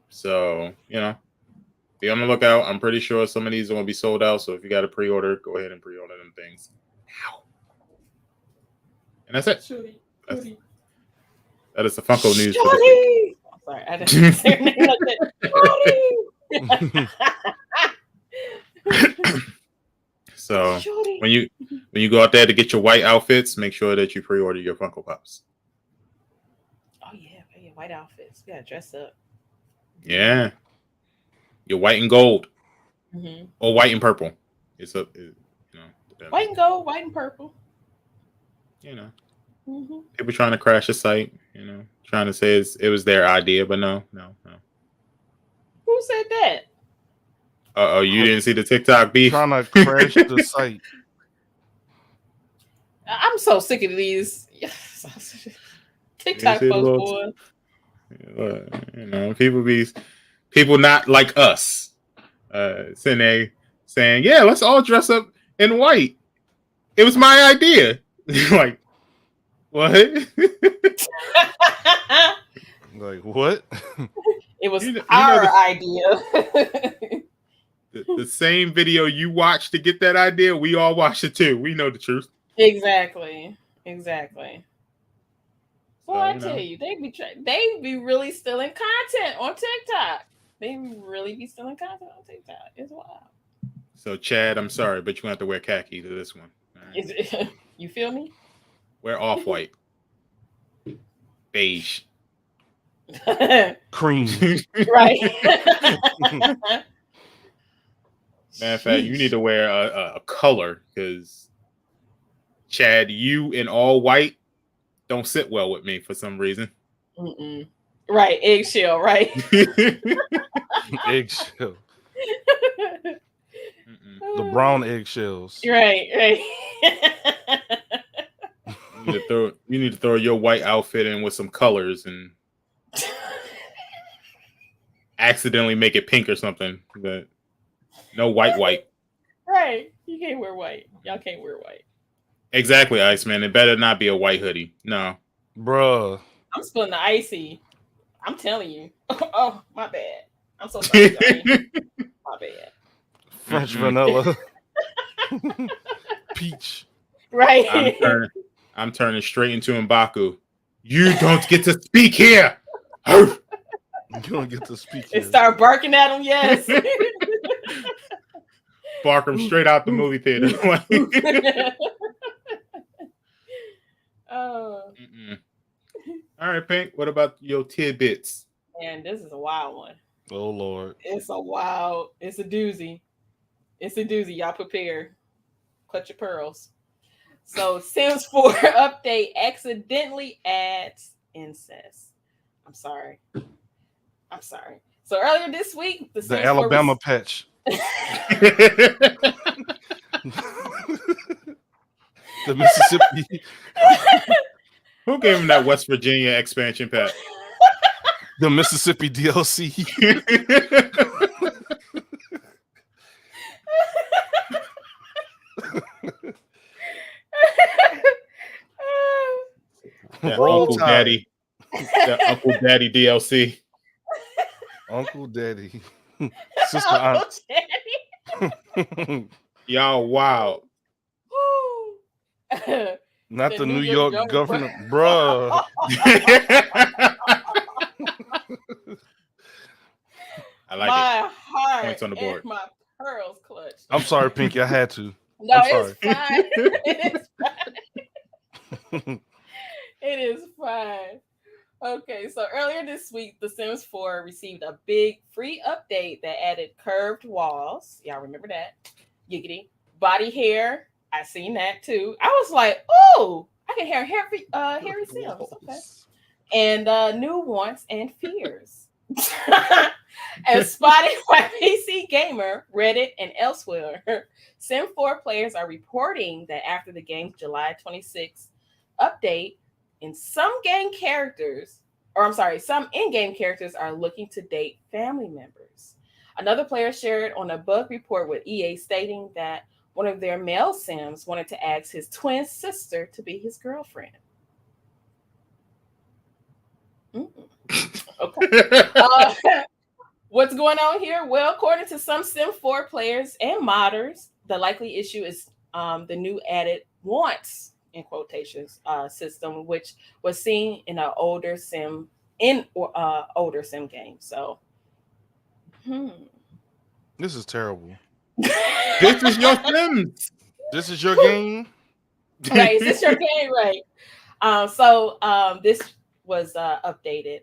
So, be on the lookout. I'm pretty sure some of these are going to be sold out. So if you got a pre-order, go ahead and pre-order them things now. And that's it. That is the Funko news for this week. Sorry, I didn't say her name like that. So when you go out there to get your white outfits, make sure that you pre-order your Funko Pops. Oh yeah, white outfits. We gotta dress up. Yeah, your white and gold, or white and purple. It's up, white and gold, white and purple. People trying to crash the site. Trying to say it was their idea, but no. Who said that? You didn't see the TikTok beef? Trying to crash the site. I'm so sick of these TikTok posts, boy. People not like us. Sitting there saying, "Yeah, let's all dress up in white." It was my idea. Like, what? Like what? It was our idea. The same video you watched to get that idea, we all watched it too. We know the truth. Exactly. Well, I tell you, they be really stealing content on TikTok. They really be stealing content on TikTok. It's wild. So, Chad, I'm sorry, but you're going to have to wear khaki to this one. Right? You feel me? Wear off-white. Beige. Cream. Right. Matter of fact, you need to wear a color because, Chad, you in all white don't sit well with me for some reason. Right, eggshell, right? Eggshell. The brown eggshells. Right. You need to throw your white outfit in with some colors and accidentally make it pink or something. But no white. Right. You can't wear white. Y'all can't wear white. Exactly, Iceman. It better not be a white hoodie. No. Bruh. I'm spilling the icy. I'm telling you. Oh, my bad. I'm so sorry. My bad. French vanilla. Peach. Right. I'm turning straight into M'Baku. You don't get to speak here. You don't get to speak here. And start barking at him, yes. Bark him straight out the movie theater. Oh. All right, Pink. What about your tidbits? Man, this is a wild one. Oh Lord. It's a doozy. Y'all prepare. Clutch your pearls. So Sims 4 update accidentally adds incest. I'm sorry. So earlier this week, the Alabama patch. The Mississippi. Who gave him that West Virginia expansion pack? The Mississippi DLC. Uncle Daddy. The Uncle Daddy DLC. Uncle Daddy. Sister Aunt. Y'all wild. Not the New York governor, bruh. I like my it. Heart points on the board. and my pearls clutched. I'm sorry, Pinky. I had to. No, I'm it's fine. It is fine. Okay, so earlier this week, The Sims 4 received a big free update that added curved walls. Y'all remember that? Giggity. Body hair. I seen that too. I was like, oh, I can hear Harry Sims. Okay. And new wants and fears. As spotted by PC Gamer, Reddit, and elsewhere, Sim 4 players are reporting that after the game's July 26th update, some in-game characters are looking to date family members. Another player shared on a bug report with EA stating that one of their male Sims wanted to ask his twin sister to be his girlfriend. Okay. What's going on here? Well, according to some Sim 4 players and modders, the likely issue is the new added wants in quotations system, which was seen in an older Sim game. So, This is terrible. This is your Sims. This is your game. Right? Is this your game? Right. So this was updated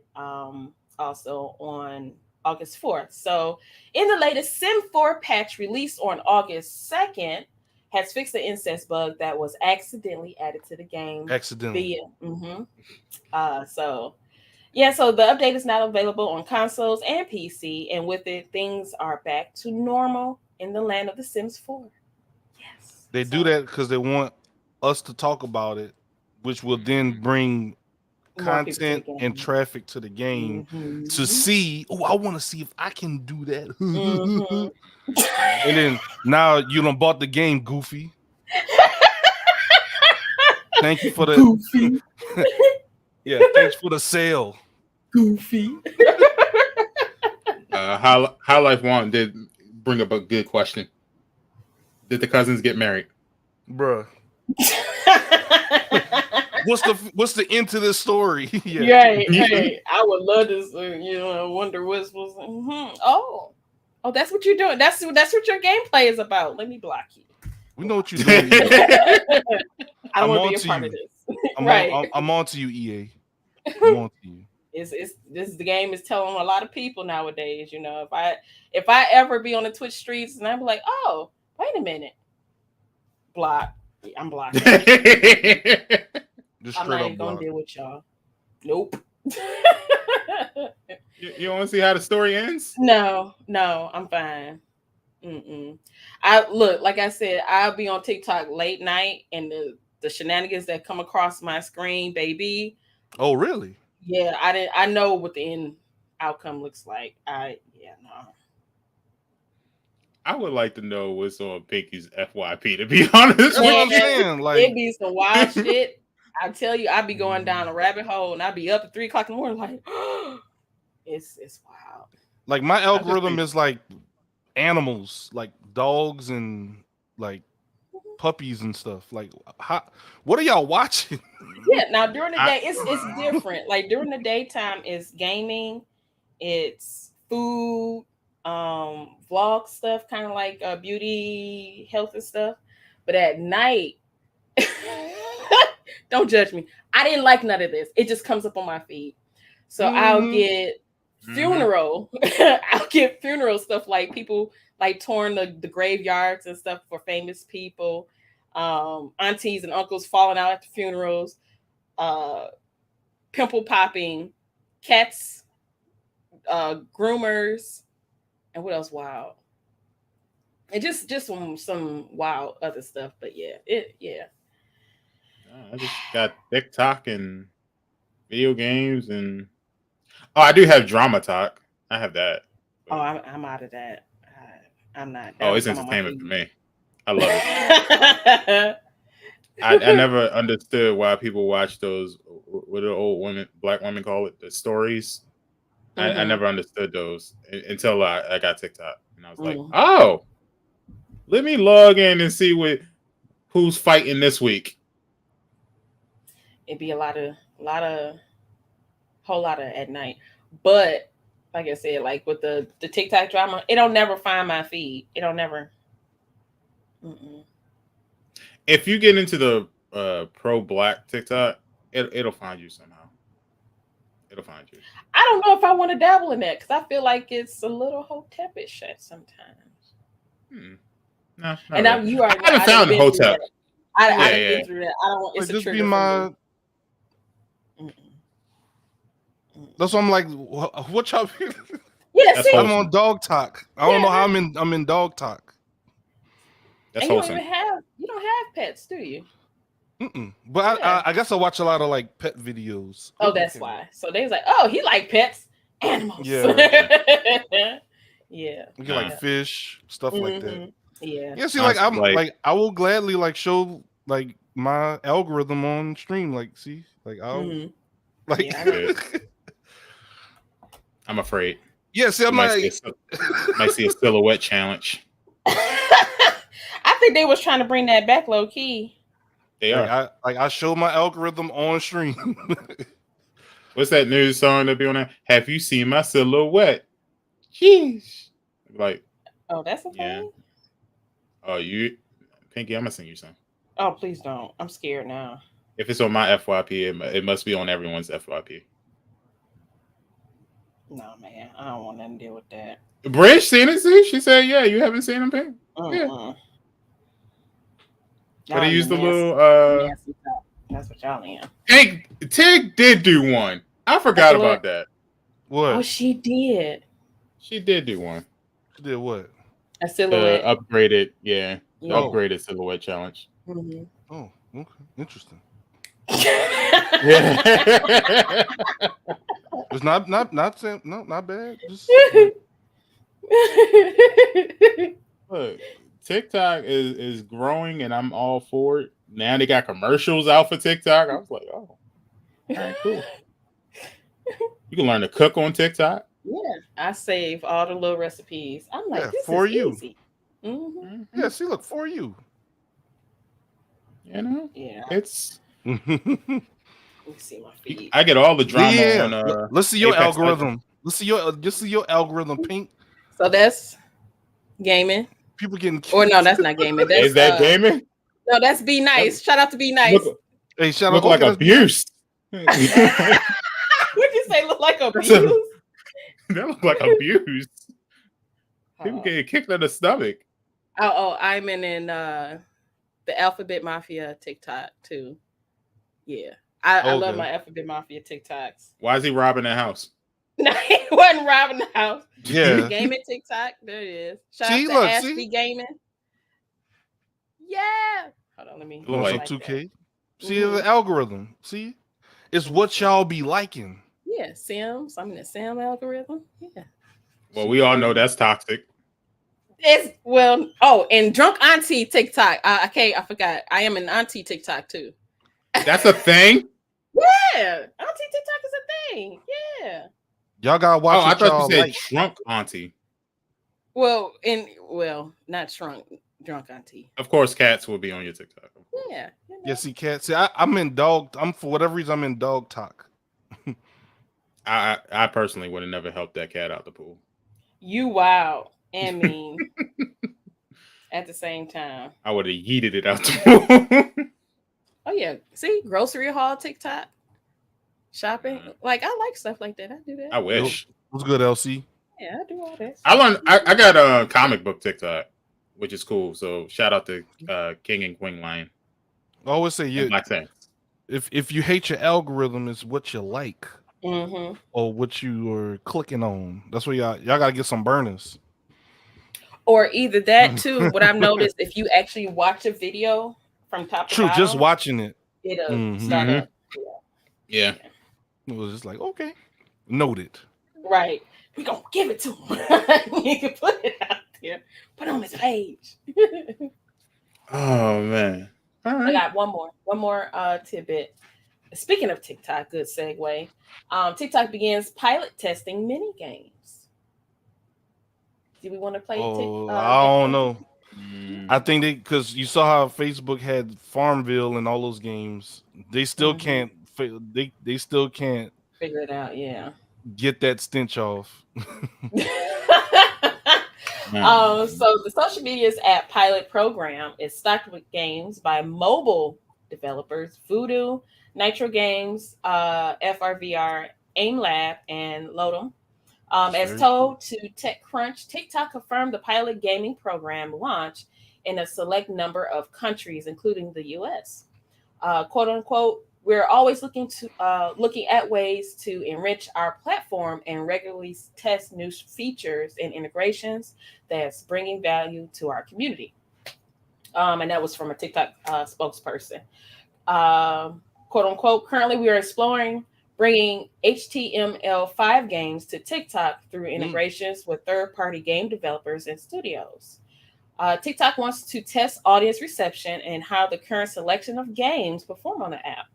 also on August 4th. So in the latest Sim 4 patch released on August 2nd, has fixed the incest bug that was accidentally added to the game. Accidentally. So the update is now available on consoles and PC, and with it, things are back to normal in the land of The Sims 4. Yes. They do that because they want us to talk about it, which will then bring content and traffic to the game to see. Oh, I want to see if I can do that. And then now you done bought the game, Goofy. Thank you for the Goofy. Yeah, thanks for the sale, Goofy. High Life One did bring up a good question. Did the cousins get married, bruh? What's the end to this story? Yeah. Right. I would love to, wonder what's Oh, that's what you're doing. That's what your gameplay is about. Let me block you. We know what you're doing. I don't want to be a part of this. I'm on to you, EA. I'm on to you. The game is telling a lot of people nowadays. If I ever be on the Twitch streets and I'm like, oh, wait a minute, block. I'm blocking. I'm not even gonna deal with y'all. Nope. You want to see how the story ends? No, I'm fine. Like I said, I'll be on TikTok late night, and the shenanigans that come across my screen, baby. Oh, really? Yeah, I know what the end outcome looks like. No. I would like to know what's on Pinky's FYP, to be honest. That's what I'm saying. Like, it be some wild shit. I tell you, I be going down a rabbit hole, and I be up at 3 o'clock in the morning, like, it's wild. Like, my algorithm is like animals, like dogs and like puppies and stuff. Like, what are y'all watching? Yeah, now during the day, it's different. Like during the daytime, it's gaming, it's food, vlog stuff, kind of like beauty, health and stuff. But at night, don't judge me. I didn't like none of this. It just comes up on my feed. So I'll get funeral. I'll get funeral stuff, like people like touring the graveyards and stuff for famous people. Aunties and uncles falling out at the funerals. Pimple popping, cats, groomers, and what else wild? And just some wild other stuff. But yeah. I just got TikTok and video games, and I do have Drama Talk. I have that. Oh, I'm out of that. I'm not. Oh, it's entertainment for me. I love it. I never understood why people watch those. What do old black women call it? The stories. I never understood those until I got TikTok, and I was like, oh, let me log in and see who's fighting this week. It'd be a whole lot of at night. But like I said, like with the TikTok drama, it don't never find my feed. It don't never. If you get into the pro black TikTok, it'll find you somehow. It'll find you. I don't know if I want to dabble in that, because I feel like it's a little hotepish shit sometimes. No, and now really. you are. I haven't found hotep. I didn't get through that. I don't. It's just a be my. That's what I'm like. What y'all? Yeah, see, I'm on Dog Talk. I don't know how I'm in Dog Talk. That's and wholesome. You don't have pets, do you? But I guess I watch a lot of like pet videos. Oh, that's why. So they was like, oh, he like pets, animals. Yeah. Yeah. You get like fish, stuff like that. Yeah. Yeah, see, like I'm like I will gladly like show like my algorithm on stream. Like, see, like I'll like. Yeah, I'm afraid. Yeah, see, I'm might see a silhouette challenge. I think they was trying to bring that back low key. They are. I show my algorithm on stream. What's that new song that be on there? Have you seen my silhouette? Jeez. Like, oh, that's a thing? Yeah. Oh, Pinky, I'm gonna sing you some. Oh, please don't. I'm scared now. If it's on my FYP, it must be on everyone's FYP. No, man. I don't want nothing to deal with that. Bridge seen it, see? She said, yeah, you haven't seen him, Pink? Yeah. But he used the little That's what y'all in. Tig did do one. I forgot about that. What? Oh, she did. She did do one. She did what? A silhouette. Upgraded, the upgraded silhouette challenge. Mm-hmm. Oh, okay. Interesting. Yeah. It's not bad. Just, Look, TikTok is growing, and I'm all for it. Now they got commercials out for TikTok. I was like, oh, all right, cool. You can learn to cook on TikTok. Yeah, I save all the little recipes. I'm like, this for is you. Easy. Mm-hmm. Yeah, see, look, for you. You know, yeah, it's. Let me see my feed. I get all the drama on. Let's see your Apex algorithm. Let's see your algorithm, Pink. So that's gaming. People getting. Or no, that's not gaming. That's, is that gaming? No, that's Be Nice. Shout out to Be Nice. Hey, shout out like abuse. What'd you say? Look like abuse? That look like abuse. People getting kicked in the stomach. Oh, I'm in the Alphabet Mafia TikTok too. Yeah, I love my Alphabet Mafia TikToks. Why is he robbing the house? No, he wasn't robbing the house. Yeah, gaming TikTok. There it is. Shout out to Ashby Gaming. Yeah. Hold on, let me. Like 2K. See the algorithm. See, it's what y'all be liking. Yeah, Sims. I'm in the Sim algorithm. Yeah. Well, we all know that's toxic. And drunk auntie TikTok. I forgot. I am an auntie TikTok too. That's a thing. Yeah, auntie TikTok is a thing. Yeah. Y'all gotta watch. I thought you said drunk auntie. Well, not drunk auntie. Of course, cats will be on your TikTok. Yeah. Yeah, see, cats. See, I'm in dog. For whatever reason, I'm in dog talk. I personally would have never helped that cat out the pool. You wild and mean at the same time. I would have yeeted it out the pool. Oh yeah, see, grocery haul TikTok, shopping. Like I like stuff like that. I do that. I wish. What's good, LC? Yeah, I do all that. I learned. I got a comic book TikTok, which is cool. So shout out to King and Queen Lion. I always say if you hate your algorithm, it's what you like. Mm-hmm. Or what you are clicking on. That's what y'all gotta get some burners. Or either that too. What I've noticed, if you actually watch a video from top to bottom, just watching it, it'll start up. Yeah. It was just like, okay, noted. Right. We gonna give it to him. You can put it out there. Put it on his page. Oh man. All right. I got one more tidbit. Speaking of TikTok, good segue. TikTok begins pilot testing mini games. Do we want to play TikTok? I don't know. I think because you saw how Facebook had Farmville and all those games. They still can't. They still can't figure it out. Yeah. Get that stench off. So the social media's app pilot program is stocked with games by mobile developers Voodoo, Nitro Games, FRVR, AimLab, and Lodom. As told to TechCrunch, TikTok confirmed the pilot gaming program launch in a select number of countries, including the U.S. "Quote unquote, we're always looking at ways to enrich our platform and regularly test new features and integrations that's bringing value to our community." And that was from a TikTok spokesperson. "Quote unquote, currently we are exploring bringing HTML5 games to TikTok through integrations with third-party game developers and studios. TikTok wants to test audience reception and how the current selection of games perform on the app.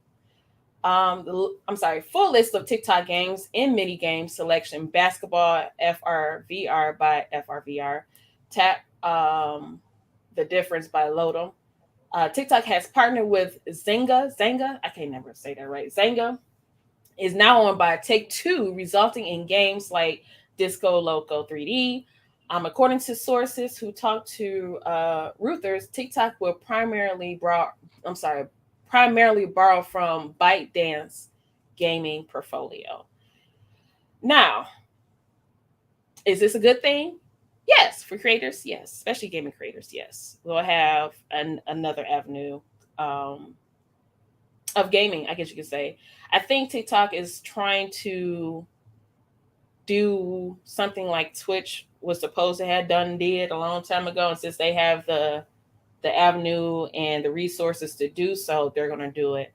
Full list of TikTok games and mini games selection: basketball, FRVR by FRVR, tap the difference by Lodom. TikTok has partnered with Zynga. I can't never say that right. Zynga is now owned by Take-Two, resulting in games like Disco Loco 3D. According to sources who talked to Reuters, TikTok will primarily borrow from ByteDance gaming portfolio. Now, is this a good thing? Yes, for creators, yes, especially gaming creators, yes. We'll have another avenue of gaming, I guess you could say. I think TikTok is trying to do something like Twitch was supposed to have did a long time ago, and since they have the avenue and the resources to do so, they're going to do it.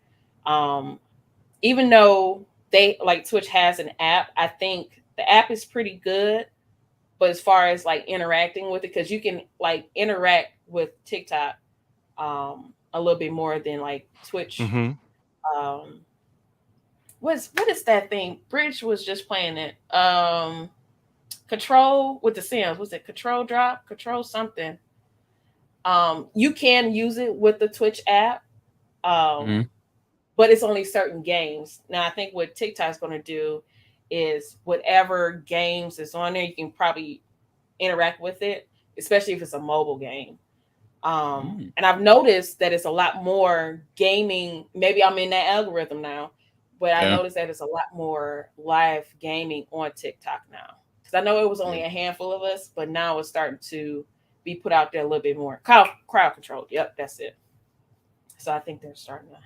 Even though Twitch has an app, I think the app is pretty good. But as far as like interacting with it, because you can like interact with TikTok a little bit more than like Twitch. Mm-hmm. What is that thing? Bridge was just playing it. Control with the Sims. Was it Control Drop? Control something. You can use it with the Twitch app. But it's only certain games. Now I think what TikTok's going to do is whatever games is on there, you can probably interact with it, especially if it's a mobile game. And I've noticed that it's a lot more gaming. Maybe I'm in that algorithm now, but I noticed that it's a lot more live gaming on TikTok now. Because I know it was only a handful of us, but now it's starting to be put out there a little bit more. Crowd controlled. Yep, that's it. So I think they're starting to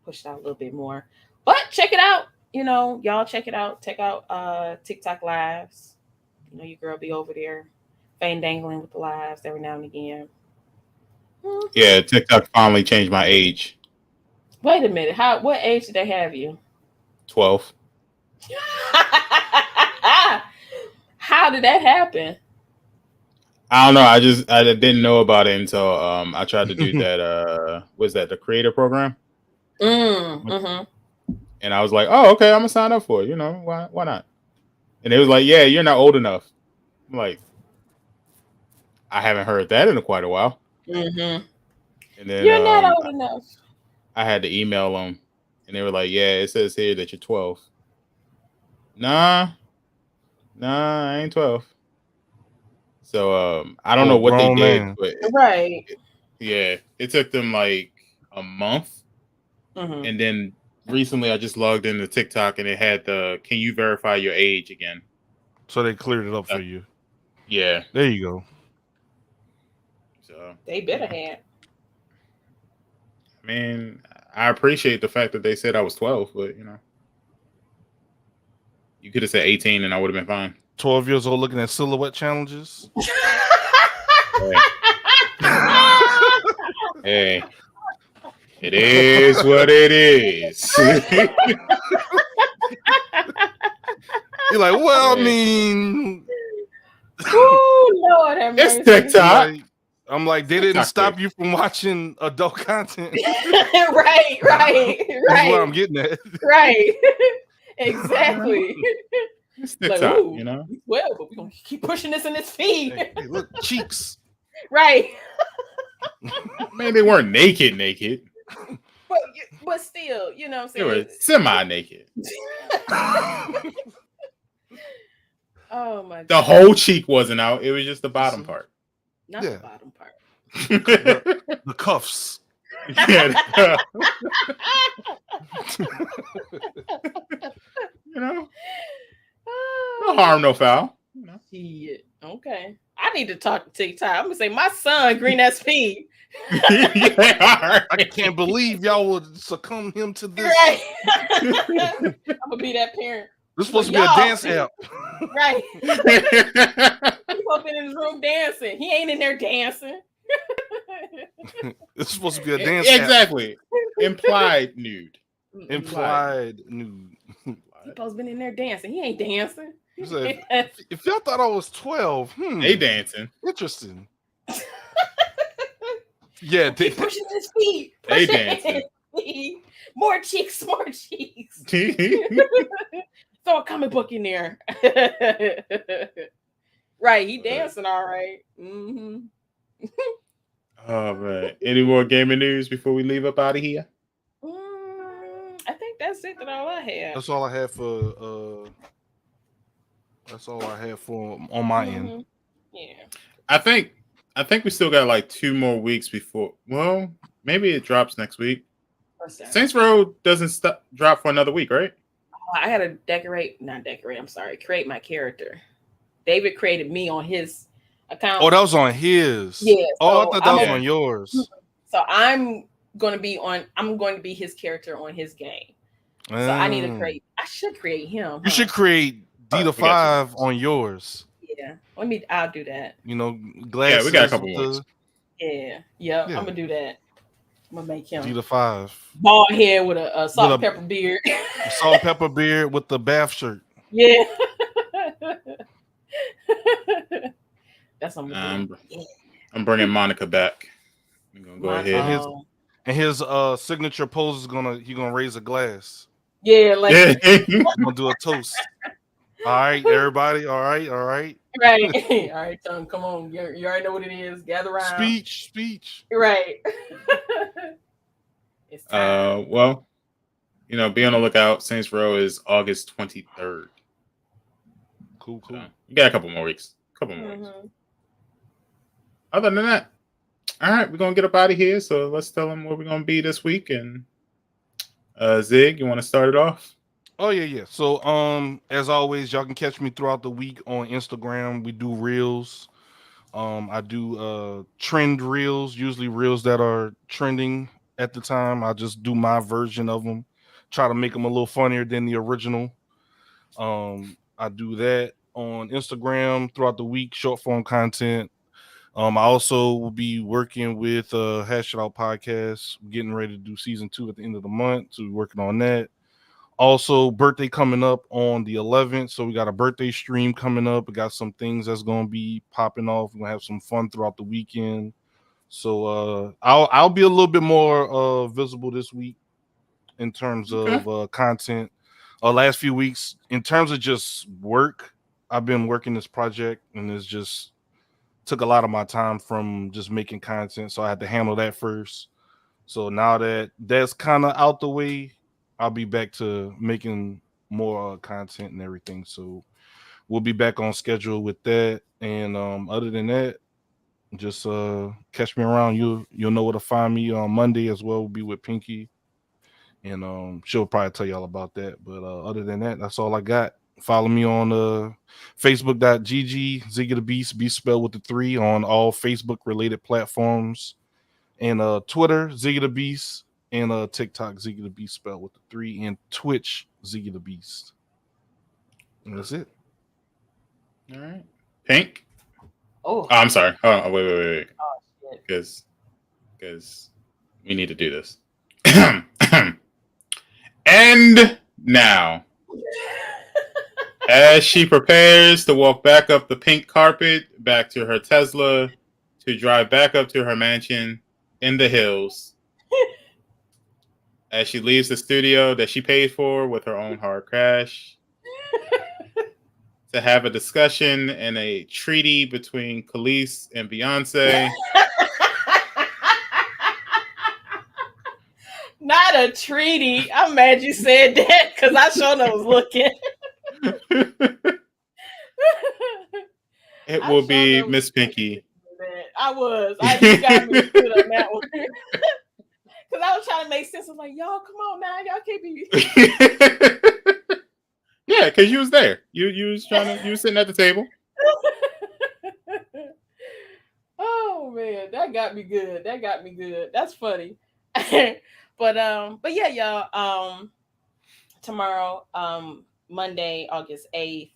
push it out a little bit more. But check it out. Y'all check it out. Check out TikTok lives. Your girl be over there dangling with the lives every now and again. Yeah, TikTok finally changed my age. Wait a minute. What age did they have you? 12. How did that happen? I don't know. I didn't know about it until I tried to do that. Was that the creator program? Mm-hmm. And I was like, oh, okay, I'm gonna sign up for it. Why not? And it was like, yeah, you're not old enough. I'm like, I haven't heard that in quite a while. Mm-hmm. And then you're not old enough. I had to email them, and they were like, yeah, it says here that you're 12. Nah, I ain't 12. So I don't know what they did, but right. It took them like a month, and then recently I just logged into TikTok and it had can you verify your age again? So they cleared it up for you. Yeah. There you go. So they better have. I mean, I appreciate the fact that they said I was 12, but you could have said 18 and I would have been fine. 12 years old looking at silhouette challenges. Hey, it is what it is. You're like, well, I mean, Lord have mercy. It's TikTok. I'm like, they didn't stop you from watching adult content. right. That's what I'm getting at. Right. Exactly. It's TikTok, Well, but we're going to keep pushing this in this feed. Hey, look, cheeks. Right. Man, they weren't naked. But still, what I'm saying? They were semi-naked. Oh, my God. The whole cheek wasn't out. It was just the bottom part. Not the bottom part. The cuffs. Yeah. No harm, no foul. Shit. Okay. I need to talk to TikTok. I'm gonna say my son, Green SP. I can't believe y'all would succumb him to this. Right. I'm gonna be that parent. This is supposed to be a dance app. Right. He's supposed to be in his room dancing. He ain't in there dancing. It's supposed to be a dance exactly. app. Implied nude. Implied nude. He's supposed to be in there dancing. He ain't dancing. If y'all thought I was 12, they dancing. Interesting. Yeah, keep pushing his feet. They dancing. More cheeks. Throw a comic book in there. Right, he dancing all right. Mm-hmm. Oh man. Any more gaming news before we leave up out of here? I think that's it. All I have. That's all I have for. That's all I have for on my end. Yeah. I think we still got like 2 more weeks before. Well, maybe it drops next week. Saints Row doesn't drop for another week, right? Oh, I had to create my character. David created me on his account. Oh, that was on his. Yeah. Oh, I thought that was on yours. So I'm going to be his character on his game. So I should create him. You should create D5 on yours. Yeah. I'll do that. You know, glasses. Yeah, we got a couple more. Yeah. I'm gonna do that. I'm gonna make him D5. Bald head with a salt and pepper beard. Salt and pepper beard with the bath shirt. Yeah. That's what I'm gonna do. I'm bringing Monica back. I'm gonna go ahead. And his signature pose is gonna raise a glass. Yeah, like I'm gonna do a toast. All right, everybody. All right. Right. All right, Tom. Come on. You already know what it is. Gather around. Speech. Right. It's time. Well, be on the lookout. Saints Row is August 23rd. Cool. So, you got a couple more weeks. Weeks. Other than that, all right, we're gonna get up out of here. So let's tell them where we're gonna be this week. And Zig, you want to start it off? Oh yeah. So as always, y'all can catch me throughout the week on Instagram. We do reels. I do trend reels, usually reels that are trending at the time. I just do my version of them, try to make them a little funnier than the original. I do that on Instagram throughout the week, short form content. I also will be working with Hash It Out Podcast, getting ready to do season 2 at the end of the month. So we're working on that. Also, birthday coming up on the 11th. So we got a birthday stream coming up. We got some things that's going to be popping off. We're going to have some fun throughout the weekend. So I'll be a little bit more visible this week in terms of content. Last few weeks, in terms of just work, I've been working this project, and it's just took a lot of my time from just making content. So I had to handle that first. So now that that's kind of out the way, I'll be back to making more content and everything. So we'll be back on schedule with that. And other than that, just catch me around. You'll know where to find me on Monday as well. We'll be with Pinky. And she'll probably tell y'all about that. But other than that, that's all I got. Follow me on facebook.gg, Ziggy the Beast, Beast spelled with the 3 on all Facebook related platforms. And Twitter, Ziggy the Beast. And TikTok, Ziggy the Beast spelled with the 3, and Twitch, Ziggy the Beast. And that's it. All right. Pink? Oh, I'm sorry. Oh, wait. Oh, shit. Because we need to do this. And now, as she prepares to walk back up the pink carpet, back to her Tesla, to drive back up to her mansion in the hills, as she leaves the studio that she paid for with her own hard cash, to have a discussion and a treaty between Khalees and Beyonce. Not a treaty. I'm mad you said that because I sure was looking. It will be Miss Pinky. I just got me good on that one. Because I was trying to make sense. I was like, y'all, come on now. Y'all can't be. Yeah, because you was there. You was sitting at the table. Oh man, that got me good. That's funny. But yeah, y'all. Tomorrow, Monday, August 8th,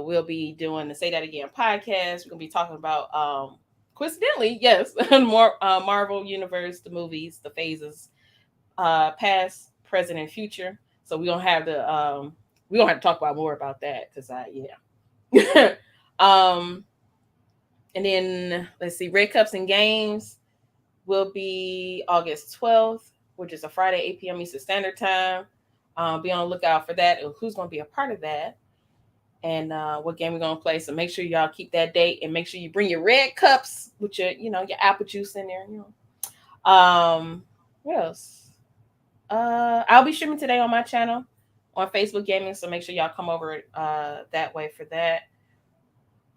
we'll be doing the Say That Again podcast. We're gonna be talking about coincidentally, yes, more Marvel Universe, the movies, the phases, past, present, and future. So we're gonna have we don't have to talk about more about that because and then let's see, Red Cups and Games. will be August 12th, which is a Friday, 8 p.m. Eastern Standard Time. Be on the lookout for that. Who's going to be a part of that? And what game we're going to play. So make sure y'all keep that date and make sure you bring your red cups with your, your apple juice in there. What else? I'll be streaming today on my channel on Facebook Gaming. So make sure y'all come over that way for that.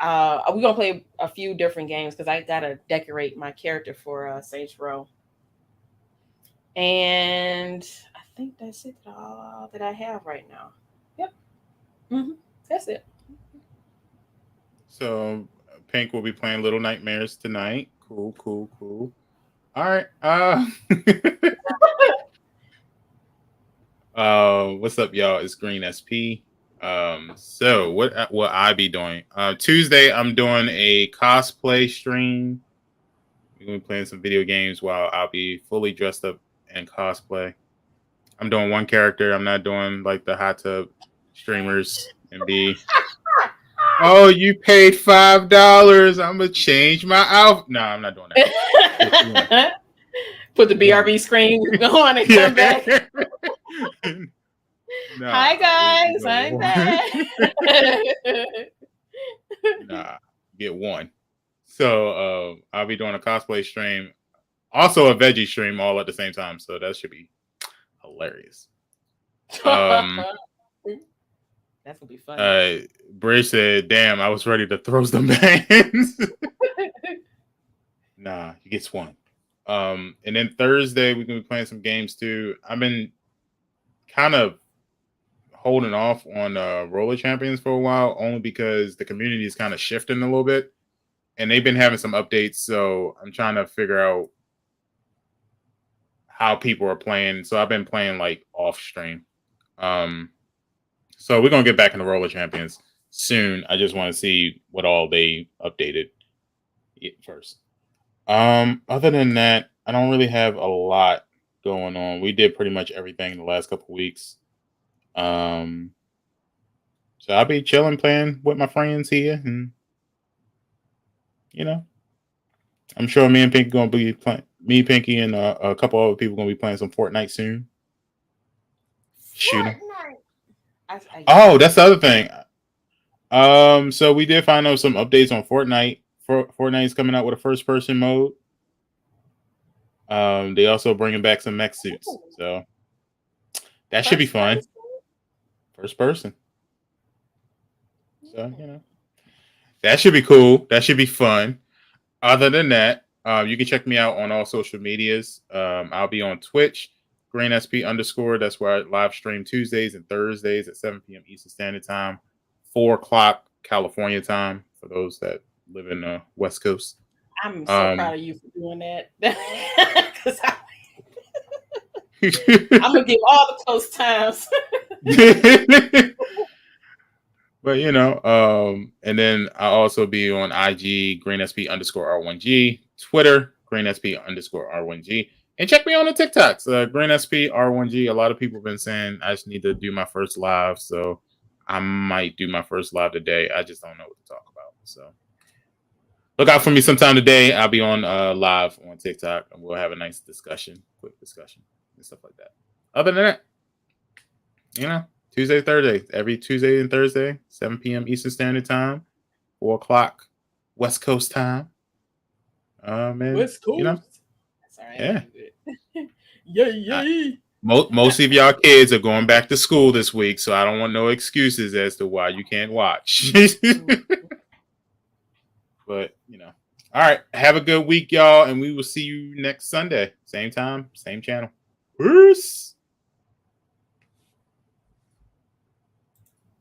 We're going to play a few different games because I got to decorate my character for Saints Row. And I think that's it all that I have right now. Yep. Mm-hmm. That's it. So Pink will be playing Little Nightmares tonight. Cool. All right. What's up, y'all? It's Green SP. So what I be doing? Tuesday, I'm doing a cosplay stream. We're gonna be playing some video games while I'll be fully dressed up in cosplay. I'm doing one character. I'm not doing like the hot tub streamers and be. Oh, you paid $5. I'm gonna change my outfit. No, I'm not doing that. Put the BRB screen on and come back. No, hi guys, I'm back. Nah, get one. So I'll be doing a cosplay stream, also a veggie stream, all at the same time. So that should be hilarious. That's gonna be fun. Bray said, "Damn, I was ready to throw some bands." Nah, he gets one. And then Thursday we're gonna be playing some games too. I've been kind of holding off on Roller Champions for a while, only because the community is kind of shifting a little bit, and they've been having some updates. So I'm trying to figure out how people are playing. So I've been playing like off stream. So we're gonna get back into Roller Champions soon. I just want to see what all they updated first. Other than that, I don't really have a lot going on. We did pretty much everything in the last couple of weeks. So I'll be chilling, playing with my friends here, and I'm sure me and Pinky gonna be playing. Me, Pinky, and a couple other people gonna be playing some Fortnite soon. Shooting. Oh, that's the other thing. So we did find out some updates on Fortnite. Fortnite is coming out with a first-person mode. They also bringing back some mech suits, so that should be fun. First person. So that should be cool. That should be fun. Other than that, you can check me out on all social medias. I'll be on Twitch, GreenSP_. That's where I live stream Tuesdays and Thursdays at 7 p.m. Eastern Standard Time, 4 o'clock California time for those that live in the West Coast. I'm so proud of you for doing that. Because I'm gonna give all the close times. But and then I'll also be on IG, GreenSP_R1G, Twitter, GreenSP_R1G, and check me on the TikToks, GreenSP_R1G. A lot of people have been saying I just need to do my first live, so I might do my first live today. I just don't know what to talk about, so look out for me sometime today. I'll be on live on TikTok, and we'll have a nice discussion, quick discussion, and stuff like that. Other than that, Tuesday, Thursday, every Tuesday and Thursday, 7 p.m. Eastern Standard Time, 4 o'clock West Coast time. West Coast. Yeah. Yay. Most of y'all kids are going back to school this week, so I don't want no excuses as to why you can't watch. But, all right. Have a good week, y'all, and we will see you next Sunday. Same time, same channel. Peace.